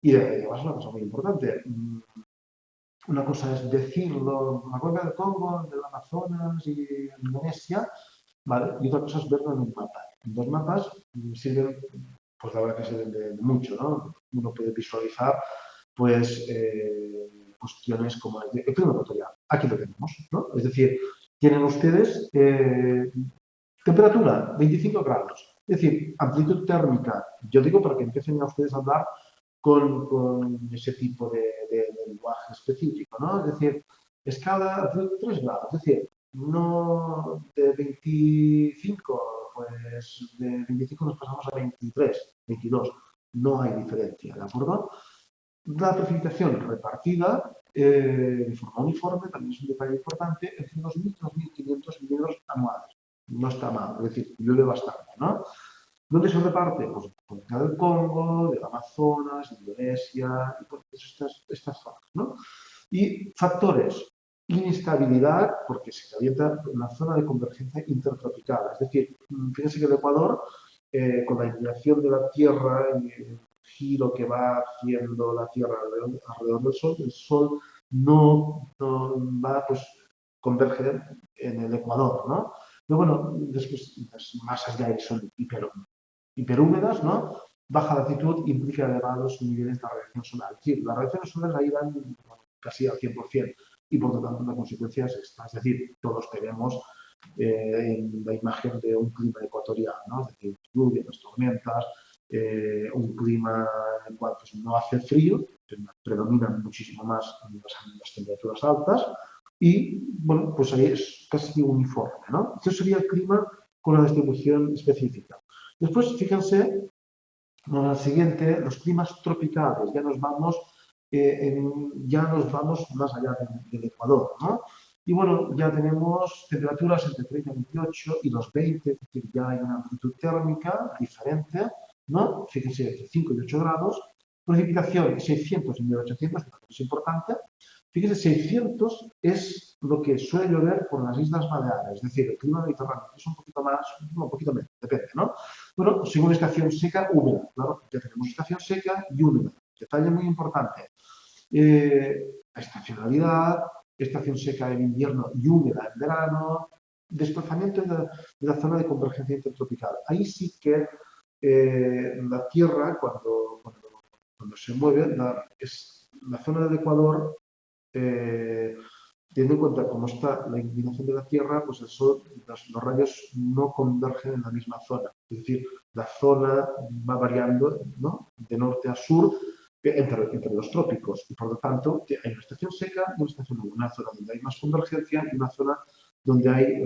[SPEAKER 1] Y además una cosa muy importante, una cosa es decirlo, la cuenca del Congo, del Amazonas y Indonesia, ¿vale? Y otra cosa es verlo en un mapa. En dos mapas sirven, pues la verdad que sirven de mucho, ¿no? Uno puede visualizar, pues, cuestiones como el clima ecuatorial. Aquí lo tenemos, ¿no? Es decir, tienen ustedes temperatura 25 grados, es decir, amplitud térmica. Yo digo para que empiecen a ustedes a hablar con ese tipo de lenguaje específico, ¿no? Es decir, escala de 3 grados, es decir, no de 25, pues de 25 nos pasamos a 23, 22, no hay diferencia, ¿de acuerdo? La precipitación repartida de forma uniforme también es un detalle importante, entre 2.000 y 2.500 milímetros anuales. No está mal, es decir, llueve bastante, ¿no? ¿Dónde se reparte? Pues en la del Congo, del Amazonas, de Indonesia, y pues estas zonas, ¿no? Y factores, inestabilidad, porque se calienta en la zona de convergencia intertropical. Es decir, fíjense que el Ecuador, con la inclinación de la Tierra y el giro que va haciendo la Tierra alrededor del Sol, el Sol no va, pues, converger en el Ecuador, ¿no? Pero bueno, después las masas de aire son hiperhúmedas, ¿no? Baja latitud implica elevados niveles de radiación solar. Es decir, las radiaciones solares ahí van casi al 100% y por lo tanto la consecuencia es esta. Es decir, todos tenemos en la imagen de un clima ecuatorial, ¿no? Es decir, lluvias, tormentas, un clima en el cual pues, no hace frío, predominan muchísimo más las temperaturas altas y, bueno, pues ahí es casi uniforme, ¿no? Eso sería el clima con una distribución específica. Después, fíjense, al siguiente, los climas tropicales, ya nos vamos más allá del Ecuador, ¿no? Y bueno, ya tenemos temperaturas entre 30 y 28 y los 20, es decir, ya hay una amplitud térmica diferente, ¿no? Fíjense, entre 5 y 8 grados, precipitación 600 y 1800, que es importante. Fíjense, 600 es lo que suele llover por las Islas Baleares, es decir, el clima mediterráneo es un poquito más, un poquito menos, depende, ¿no? Bueno, según estación seca, húmeda. Claro, ya tenemos estación seca y húmeda. Detalle muy importante. La estacionalidad, estación seca en invierno y húmeda en verano, desplazamiento de la zona de convergencia intertropical. Ahí sí que la Tierra, cuando se mueve, la zona del Ecuador eh, teniendo en cuenta cómo está la inclinación de la Tierra, pues el Sol, los rayos no convergen en la misma zona. Es decir, la zona va variando, ¿no? De norte a sur entre los trópicos y por lo tanto hay una estación seca y una estación húmeda, una zona donde hay más convergencia y una zona donde hay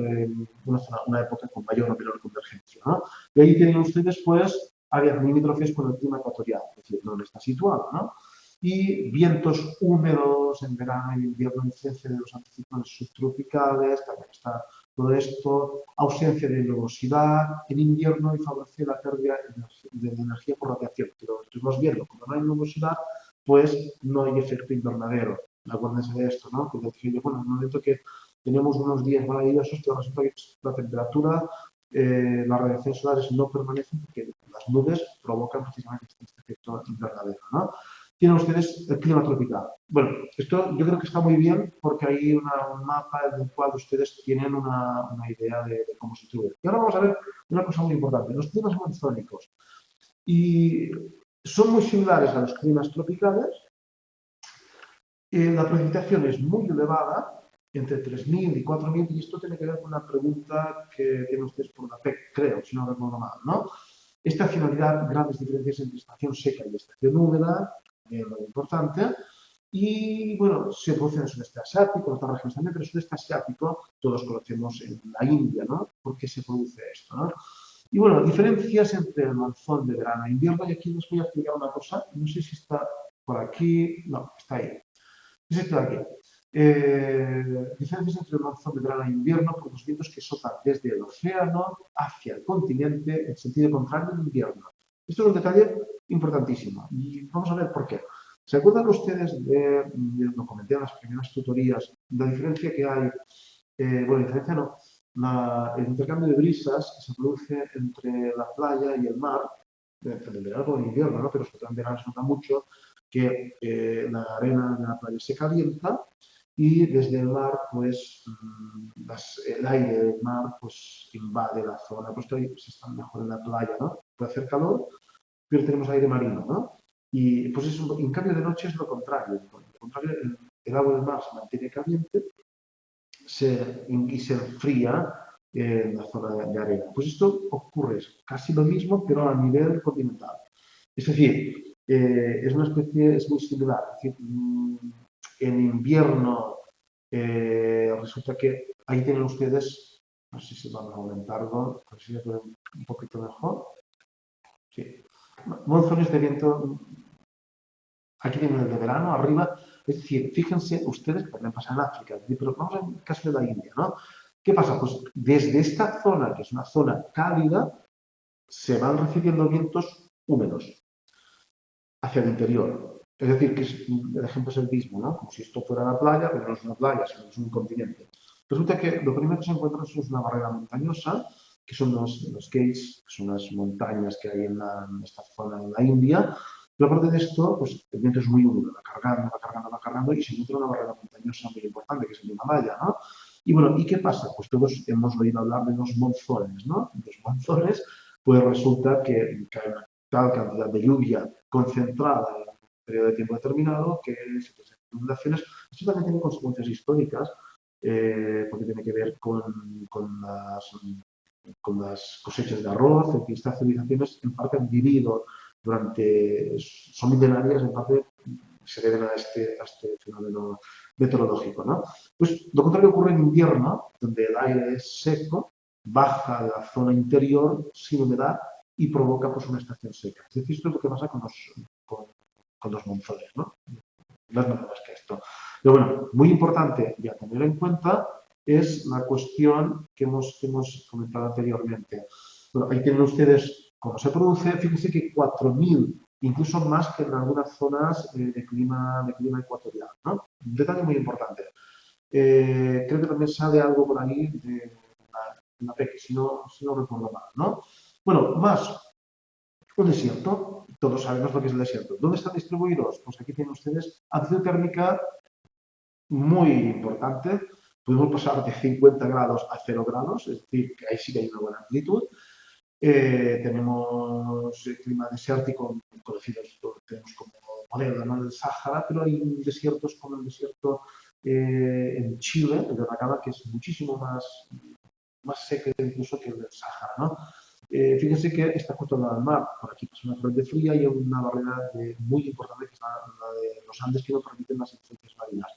[SPEAKER 1] una época con mayor o menor convergencia, ¿no? Y ahí tienen ustedes pues áreas limítrofes con el clima ecuatorial, es decir, donde está situado, ¿no? Y vientos húmedos en verano y invierno, influencia de los anticiclones subtropicales, también está todo esto, ausencia de nubosidad en invierno y favorece la pérdida de energía por radiación. Pero estuvimos viendo, como no hay nubosidad, pues no hay efecto invernadero. Acuérdense de esto, ¿no? Porque decía yo, bueno, en el momento que tenemos unos días maravillosos, pero resulta que la temperatura, las radiaciones solares no permanecen porque las nubes provocan precisamente este efecto invernadero, ¿no? Tienen ustedes el clima tropical. Bueno, esto yo creo que está muy bien porque hay un mapa en el cual ustedes tienen una idea de cómo se distribuye. Y ahora vamos a ver una cosa muy importante, los climas monzónicos. Y son muy similares a los climas tropicales. La precipitación es muy elevada, entre 3.000 y 4.000, y esto tiene que ver con una pregunta que tienen ustedes por la PEC, creo, si no recuerdo mal, ¿no? Estacionalidad, grandes diferencias entre estación seca y estación húmeda, muy importante. Y bueno, se produce en el sudeste asiático, en otras regiones también, pero el sudeste asiático todos conocemos en la India, ¿no? ¿Por qué se produce esto, no? Y bueno, diferencias entre el monzón de verano e invierno, y aquí les voy a explicar una cosa, no sé si está por aquí, no, está ahí. Es esto de aquí. Diferencias entre el monzón de verano e invierno por los vientos que soplan desde el océano hacia el continente en sentido contrario en invierno. Esto es un detalle importantísimo y vamos a ver por qué. ¿Se acuerdan ustedes lo comenté en las primeras tutorías, la diferencia que hay, bueno, diferencia no, el intercambio de brisas que se produce entre la playa y el mar, en el verano o en invierno, ¿no? Pero sobre todo en verano se nota mucho que la arena de la playa se calienta y desde el mar, pues, el aire del mar, pues, invade la zona. Pues ahí se está mejor en la playa, ¿no? Puede hacer calor, pero tenemos aire marino, ¿no? Y pues eso, en cambio de noche es lo contrario. Por lo contrario, el agua del mar se mantiene caliente y se enfría en la zona de arena. Pues esto ocurre casi lo mismo, pero a nivel continental. Es decir, es una especie, es muy similar. Es decir, en invierno resulta que ahí tienen ustedes, no sé si vamos a aumentarlo, a ver si se puede un poquito mejor. Sí. Monzones de viento, aquí tienen el de verano arriba, es decir, fíjense ustedes que también pasa en África, pero vamos al caso de la India, ¿no? ¿Qué pasa? Pues desde esta zona, que es una zona cálida, se van recibiendo vientos húmedos hacia el interior. Es decir, que el ejemplo es el mismo, ¿no? Como si esto fuera la playa, pero no es una playa, sino que es un continente. Resulta que lo primero que se encuentra es una barrera montañosa, que son los Ghats, que son las montañas que hay en esta zona en la India. Pero aparte de esto, pues el viento es muy húmedo, va cargando, va cargando, va cargando, y se encuentra una barrera montañosa muy importante, que es el Himalaya, ¿no? Y bueno, ¿y qué pasa? Pues todos hemos oído hablar de los monzones, ¿no? Los monzones, pues resulta que cae una tal cantidad de lluvia concentrada en un periodo de tiempo determinado que se producen inundaciones. Esto también tiene consecuencias históricas porque tiene que ver con las cosechas de arroz, en que estas civilizaciones en parte han vivido durante, son milenarias, en parte se deben a este fenómeno meteorológico, ¿no? Pues lo contrario ocurre en invierno, donde el aire es seco, baja de la zona interior sin humedad y provoca pues, una estación seca. Es decir, esto es lo que pasa con los monzones, ¿no? No es nada más que esto. Pero bueno, muy importante y a tener en cuenta es la cuestión que hemos comentado anteriormente. Bueno, ahí tienen ustedes cómo se produce. Fíjense que 4.000, incluso más que en algunas zonas de clima ecuatorial, ¿no? Un detalle muy importante. Creo que también sale algo por ahí de la PEC, si no recuerdo mal, ¿no? Bueno, más un desierto. Todos sabemos lo que es el desierto. ¿Dónde están distribuidos? Pues aquí tienen ustedes acción térmica muy importante. Podemos pasar de 50 grados a 0 grados, es decir, que ahí sí que hay una buena amplitud. Tenemos el clima desértico, conocidos tenemos como modelo, ¿no? El Sáhara, pero hay desiertos como el desierto en Chile, el de Atacama, que es muchísimo más seco incluso que el del Sáhara, ¿no? Fíjense que está justo al lado del mar, por aquí pasa una corriente fría y hay una barrera muy importante que es la de los Andes que no permiten las influencias marinas.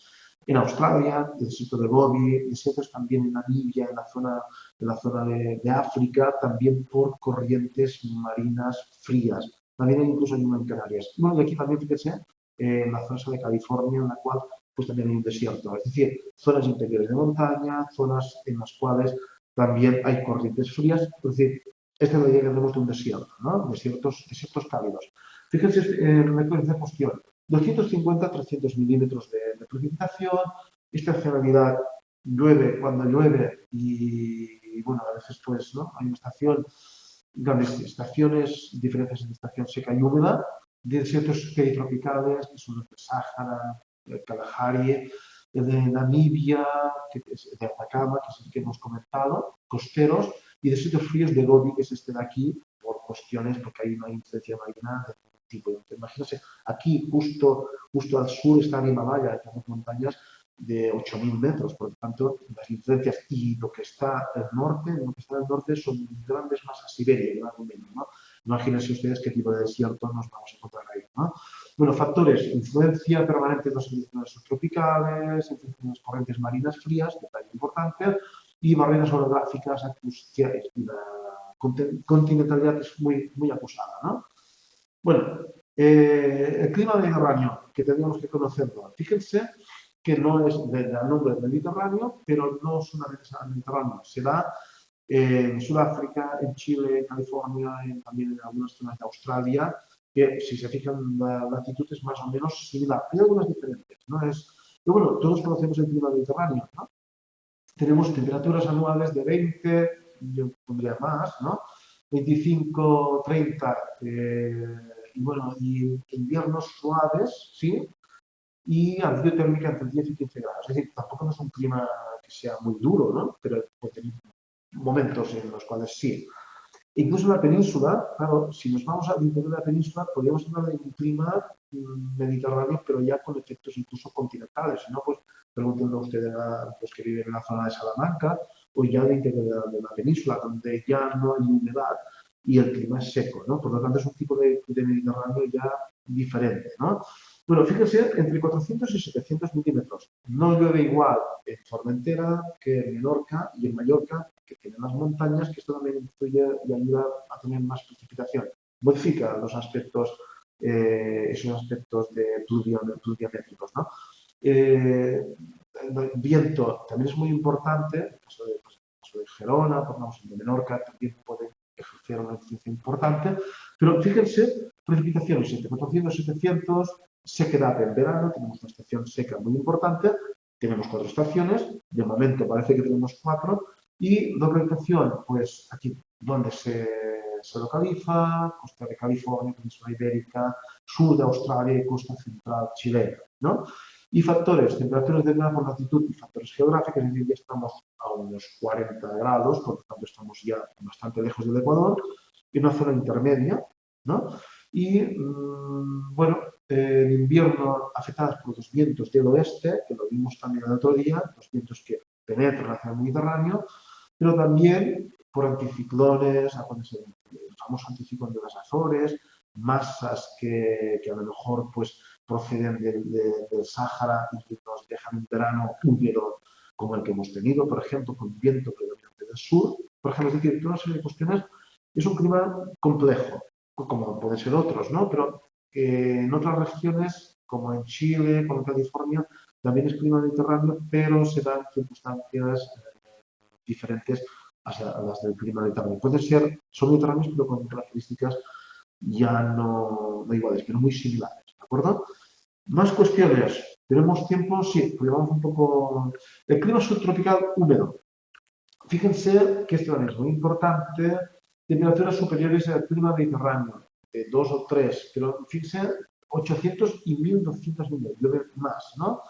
[SPEAKER 1] En Australia, el desierto de Gobi, desiertos también en Namibia, en la zona de África, también por corrientes marinas frías. También hay incluso hay una en Canarias. Bueno, y aquí también, fíjense, en la zona de California, en la cual pues también hay un desierto. Es decir, zonas interiores de montaña, zonas en las cuales también hay corrientes frías. Es decir, esta es la idea que tenemos de un desierto, ¿no? Desiertos cálidos. Fíjense en la cuestión. 250 a 300 milímetros de precipitación, estacionalidad, llueve cuando llueve y bueno, a veces pues, ¿no? Hay una estación, grandes estaciones, diferencias entre estación seca y húmeda, desiertos tropicales, que son los de Sáhara, el Kalahari, el de Namibia, de Atacama, que es el que hemos comentado, costeros, y desiertos fríos de Gobi, que es este de aquí, por cuestiones, porque hay una influencia marina de todo tipo. Imagínense, aquí justo al sur está el Himalaya, que tenemos montañas de 8.000 metros, por lo tanto, las influencias y lo que está al norte, son grandes masas Siberia, ¿no? Imagínense ustedes qué tipo de desierto nos vamos a encontrar ahí, ¿no? Bueno, factores, influencia permanente de las condiciones subtropicales, influencia de las corrientes marinas frías, detalle importante, y barreras orográficas acústicas, la continentalidad es muy acusada, ¿no? Bueno, el clima mediterráneo, que tendríamos que conocerlo. Fíjense que no es del nombre del Mediterráneo, pero no solamente se da en el Mediterráneo, se da en Sudáfrica, en Chile, en California, también en algunas zonas de Australia, que si se fijan la latitud es más o menos similar. Hay algunas diferencias, ¿no? Pero bueno, todos conocemos el clima mediterráneo, ¿no? Tenemos temperaturas anuales de 20, yo pondría más, ¿no? 25, 30, y bueno, y inviernos suaves, ¿sí? Y amplitud térmica entre 10 y 15 grados. Es decir, tampoco no es un clima que sea muy duro, ¿no? Pero puede tener momentos en los cuales sí. Incluso en la península, claro, si nos vamos al interior de la península, podríamos hablar de un clima mediterráneo, pero ya con efectos incluso continentales. Si no, pues pregúntenle a ustedes a los que viven en la zona de Salamanca o ya al interior de la península, donde ya no hay humedad y el clima es seco, ¿no? Por lo tanto, es un tipo de Mediterráneo ya diferente, ¿no? Bueno, fíjense, entre 400 y 700 milímetros. No llueve igual en Formentera que en Menorca y en Mallorca, que tienen las montañas, que esto también influye y ayuda a tener más precipitación. Modifica los aspectos, esos aspectos de pluviométricos, ¿no? El viento también es muy importante, en el caso de Gerona, por ejemplo, de Menorca, también puede ejercer una influencia importante, pero fíjense, precipitaciones entre 400 y 700, sequedad en verano, tenemos una estación seca muy importante, tenemos 4 estaciones, de momento parece que tenemos 4, y localización, pues aquí donde se localiza, costa de California, península ibérica, sur de Australia y costa central chilena, ¿no? Y factores, temperaturas de verano por latitud y factores geográficos, es decir, ya estamos a unos 40 grados, por lo tanto estamos ya bastante lejos del Ecuador, en una zona intermedia, ¿no? Y, bueno, en invierno afectadas por los vientos del oeste, que lo vimos también el otro día, los vientos que penetran hacia el Mediterráneo, pero también por anticiclones, el famoso anticiclón de las Azores, masas que a lo mejor pues, proceden del Sáhara y nos dejan un verano húmedo como el que hemos tenido, por ejemplo, con viento predominante del sur. Por ejemplo, es decir, toda una serie de cuestiones. Es un clima complejo, como pueden ser otros, ¿no? Pero en otras regiones, como en Chile, como en California, también es clima mediterráneo, pero se dan circunstancias diferentes a las del clima mediterráneo. Pueden ser, son mediterráneos, pero con características ya no iguales, pero muy similares, ¿de acuerdo? Más cuestiones. ¿Tenemos tiempo? Sí, pues vamos un poco. El clima subtropical húmedo. Fíjense que esto también es muy importante. Temperaturas superiores al clima mediterráneo, de 2 o 3, pero fíjense, 800 y 1200 milímetros, llueve más, ¿no?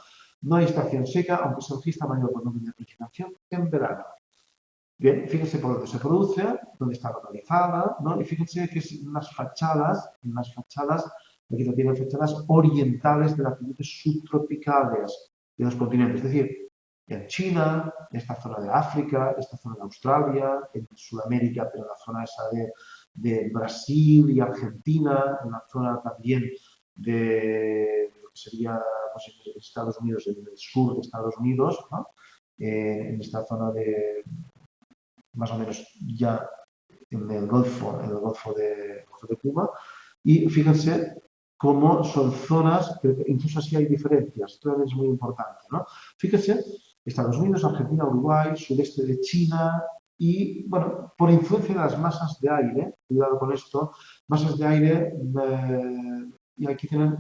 [SPEAKER 1] No hay estación seca, aunque se registra mayor volumen de precipitación en verano. Bien, fíjense por dónde se produce, dónde está localizada, ¿no? Y fíjense que es en las fachadas, aquí lo tienen fachadas orientales de las latitudes subtropicales de los continentes. Es decir, en China, en esta zona de África, esta zona de Australia, en Sudamérica, pero en la zona esa de Brasil y Argentina, en la zona también de lo que sería pues, Estados Unidos, en el sur de Estados Unidos, ¿no? En esta zona de más o menos ya en el Golfo de Cuba. Y fíjense cómo son zonas, pero incluso así hay diferencias, esto también es muy importante, ¿no? Fíjense, Estados Unidos, Argentina, Uruguay, sudeste de China y, bueno, por influencia de las masas de aire, cuidado con esto, masas de aire, y aquí tienen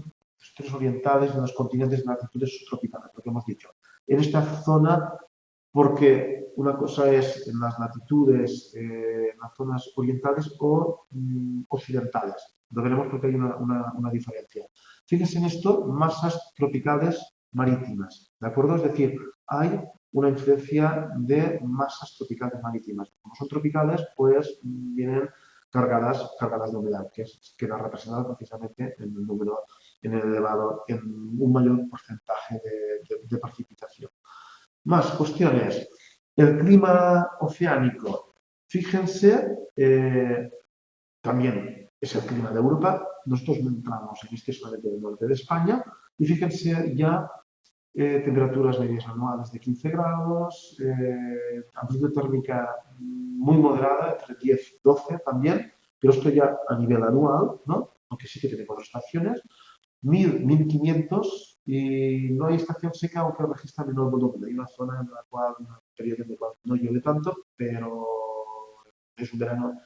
[SPEAKER 1] tres orientales de los continentes de latitudes subtropicales, lo que hemos dicho. En esta zona porque una cosa es en las latitudes, en las zonas orientales o occidentales. Lo veremos porque hay una diferencia. Fíjense en esto, masas tropicales marítimas, ¿de acuerdo? Es decir, hay una influencia de masas tropicales marítimas. Como son tropicales, pues vienen cargadas de humedad, que queda representada precisamente en el número, en el elevado, en un mayor porcentaje de precipitación. Más cuestiones. El clima oceánico. Fíjense, también es el clima de Europa. Nosotros no entramos en este solamente del norte de España. Y fíjense ya temperaturas medias anuales de 15 grados, amplitud térmica muy moderada, entre 10 y 12 también, pero esto ya a nivel anual, ¿no? Aunque sí que tiene 4 estaciones. 1000, 1500 y no hay estación seca aunque registra menor volumen. Hay una zona en la cual, un periodo en el cual no llueve tanto, pero es un verano,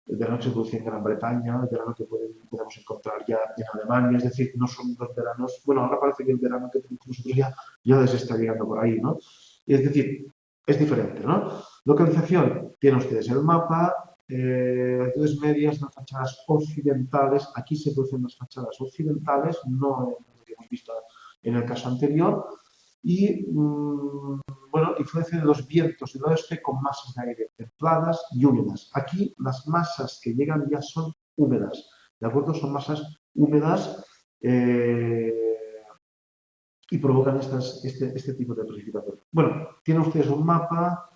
[SPEAKER 1] el verano que se produce en Gran Bretaña, el verano que podemos encontrar ya en Alemania, es decir, no son los veranos, bueno, ahora parece que el verano que tenemos nosotros ya les está llegando por ahí, ¿no? Es decir, es diferente, ¿no? Localización, tienen ustedes el mapa, latitudes medias, las fachadas occidentales, aquí se producen las fachadas occidentales, no lo que hemos visto en el caso anterior, y bueno, influencia de los vientos del oeste con masas de aire templadas y húmedas. Aquí las masas que llegan ya son húmedas, ¿de acuerdo? Son masas húmedas y provocan este tipo de precipitación. Bueno, tienen ustedes un mapa,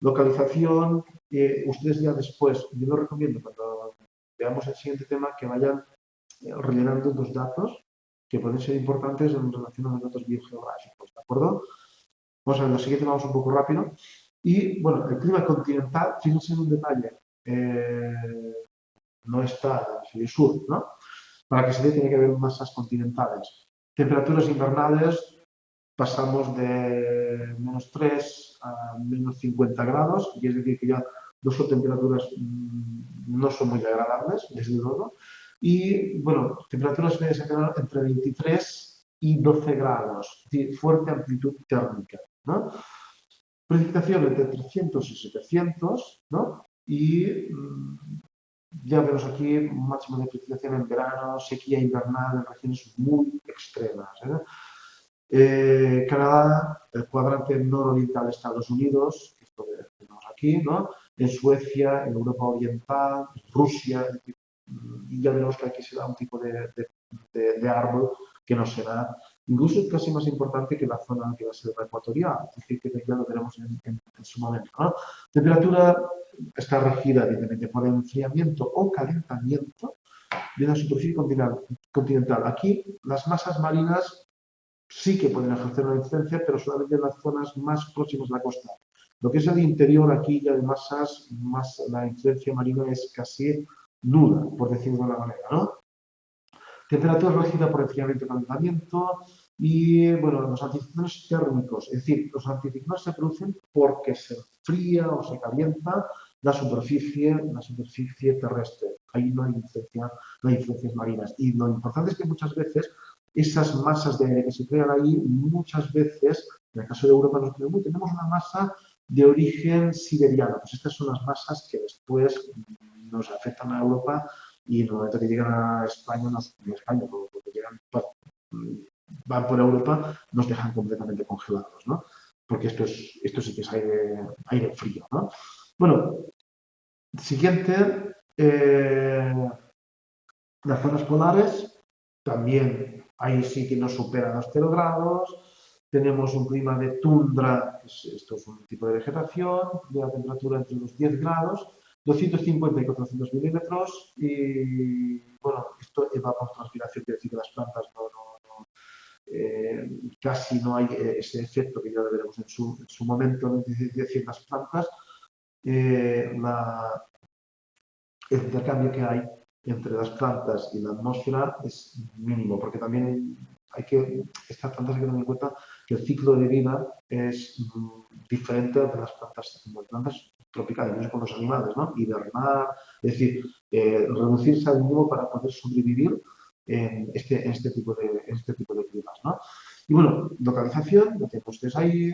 [SPEAKER 1] localización, ustedes ya después, yo les recomiendo cuando veamos el siguiente tema que vayan rellenando dos datos que pueden ser importantes en relación a los datos biogeográficos, ¿de acuerdo? Vamos a ver, lo siguiente vamos un poco rápido. Y bueno, el clima continental, fíjense en un detalle, no está en el sur, ¿no? Para que se dé tiene que haber masas continentales. Temperaturas invernales, pasamos de -3 a -50 grados, y es decir, que ya no son temperaturas, no son muy agradables, desde luego. Y, bueno, temperaturas medias en verano entre 23 y 12 grados, es decir, fuerte amplitud térmica, ¿no? Precipitación entre 300 y 700, ¿no? Y ya vemos aquí un máximo de precipitación en verano, sequía invernal en regiones muy extremas. Canadá, el cuadrante nororiental de Estados Unidos, que esto que tenemos aquí, ¿no? En Suecia, en Europa Oriental, Rusia, y ya veremos que aquí se da un tipo de árbol que no será, incluso casi más importante que la zona que va a ser la ecuatorial, es decir, que ya lo veremos en su momento, ¿no? Temperatura está regida, evidentemente, por el enfriamiento o calentamiento de la superficie continental. Aquí, las masas marinas sí que pueden ejercer una influencia, pero solamente en las zonas más próximas a la costa. Lo que es el interior, aquí ya de masas, más la influencia marina es casi nula, por decirlo de una manera, ¿no? Temperatura regida por enfriamiento y calentamiento y, bueno, los anticiclones térmicos, es decir, los anticiclones se producen porque se enfría o se calienta la superficie terrestre. Ahí no hay influencias marinas. Y lo importante es que muchas veces esas masas de aire que se crean ahí, muchas veces, en el caso de Europa, tenemos una masa de origen siberiano. Pues estas son las masas que después nos afectan a Europa y en el momento que llegan a España, porque llegan, van por Europa, nos dejan completamente congelados, ¿no? Porque esto sí que es aire frío, ¿no? Bueno, siguiente, las zonas polares, también ahí sí que nos superan los 0 grados. Tenemos un clima de tundra, esto es un tipo de vegetación, de la temperatura entre los 10 grados, 250 y 400 milímetros. Y bueno, esto evapotranspiración, quiere decir que las plantas casi no hay ese efecto que ya lo veremos en su momento de ciertas plantas. El intercambio que hay entre las plantas y la atmósfera es mínimo, porque también estas plantas hay que tener en cuenta que el ciclo de vida es diferente de las plantas tropicales, no es con los animales, ¿no? Hibernar, es decir, reducirse al mínimo para poder sobrevivir en este tipo de climas, ¿no? Y bueno, localización, lo tenemos ustedes ahí,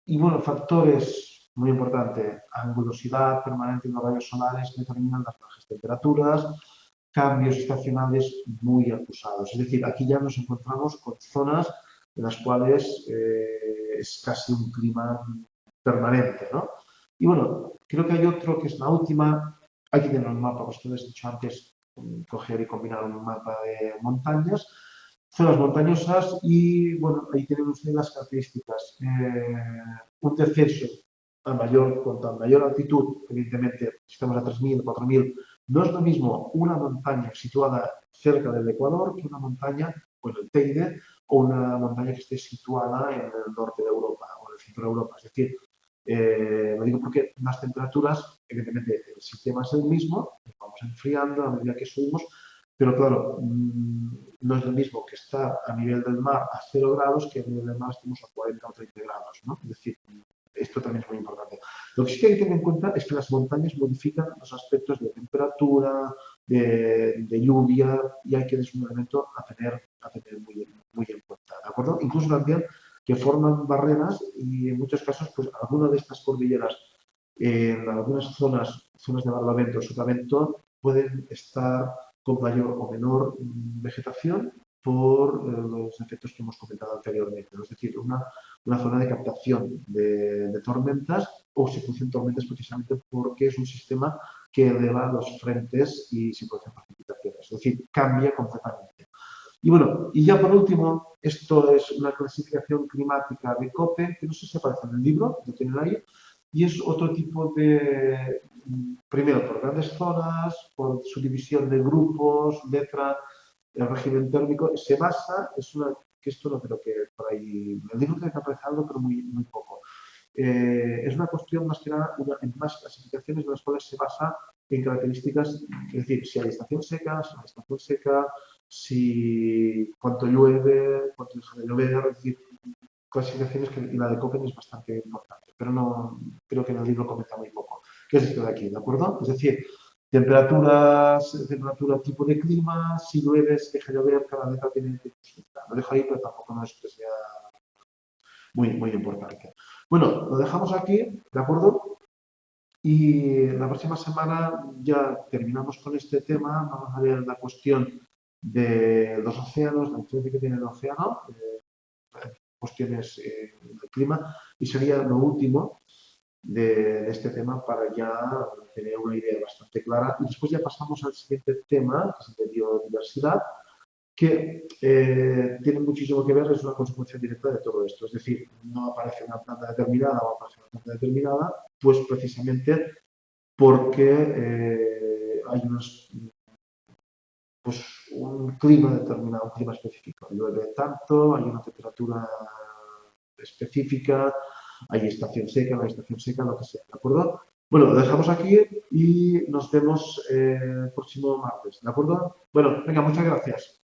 [SPEAKER 1] y bueno, factores muy importantes, angulosidad permanente de los rayos solares que determinan las bajas temperaturas, cambios estacionales muy acusados. Es decir, aquí ya nos encontramos con zonas en las cuales es casi un clima permanente, ¿no? Y bueno, creo que hay otro que es la última. Hay que tener un mapa, pues ustedes he dicho antes, coger y combinar un mapa de montañas, zonas montañosas y, bueno, ahí tienen ustedes las características. Un descenso cuanto a mayor altitud, evidentemente, si estamos a 3.000, 4.000, no es lo mismo una montaña situada cerca del Ecuador que una montaña, o en el Teide, o una montaña que esté situada en el norte de Europa o en el centro de Europa. Es decir, lo digo porque las temperaturas, evidentemente, el sistema es el mismo, vamos enfriando a medida que subimos, Pero claro, no es lo mismo que estar a nivel del mar a 0 grados que a nivel del mar estemos a 40 o 30 grados, ¿no? Es decir, esto también es muy importante. Lo que sí que hay que tener en cuenta es que las montañas modifican los aspectos de temperatura, de lluvia, y hay que es un elemento a tener muy en cuenta, ¿de acuerdo? Incluso también que forman barreras y en muchos casos, pues alguna de estas cordilleras en algunas zonas de barlavento o sotavento, pueden estar con mayor o menor vegetación por los efectos que hemos comentado anteriormente. Es decir, una zona de captación de tormentas o se producen tormentas precisamente porque es un sistema que eleva los frentes y se producen precipitaciones. Es decir, cambia completamente. Y bueno, y ya por último, esto es una clasificación climática de Köppen, que no sé si aparece en el libro, lo tienen ahí, y es otro tipo de, primero por grandes zonas, por su división de grupos, letra, el régimen térmico, se basa, que esto no creo que por ahí, el libro tiene que aparecer algo, pero muy poco. Es una cuestión más que nada, en más clasificaciones de las cuales se basa en características, es decir, si hay estación seca, si no hay estación seca, si cuánto llueve, cuánto deja de llover, es decir, clasificaciones que y la de Köppen es bastante importante, pero no creo que en el libro comenta muy poco. ¿Qué es esto de aquí? ¿De acuerdo? Es decir, temperatura tipo de clima, si llueve, si deja de llover, cada letra tiene. Lo dejo ahí, pero tampoco no es que sea muy importante. Bueno, lo dejamos aquí, ¿de acuerdo? Y la próxima semana ya terminamos con este tema. Vamos a ver la cuestión de los océanos, la influencia que tiene el océano, cuestiones del clima, y sería lo último de este tema para ya tener una idea bastante clara. Y después ya pasamos al siguiente tema, que es el de biodiversidad, que tiene muchísimo que ver, es una consecuencia directa de todo esto. Es decir, no aparece una planta determinada o aparece una planta determinada, pues precisamente porque hay pues, un clima determinado, un clima específico. Llueve tanto, hay una temperatura específica, hay estación seca, no hay estación seca, lo que sea, ¿de acuerdo? Bueno, lo dejamos aquí y nos vemos el próximo martes, ¿de acuerdo? Bueno, venga, muchas gracias.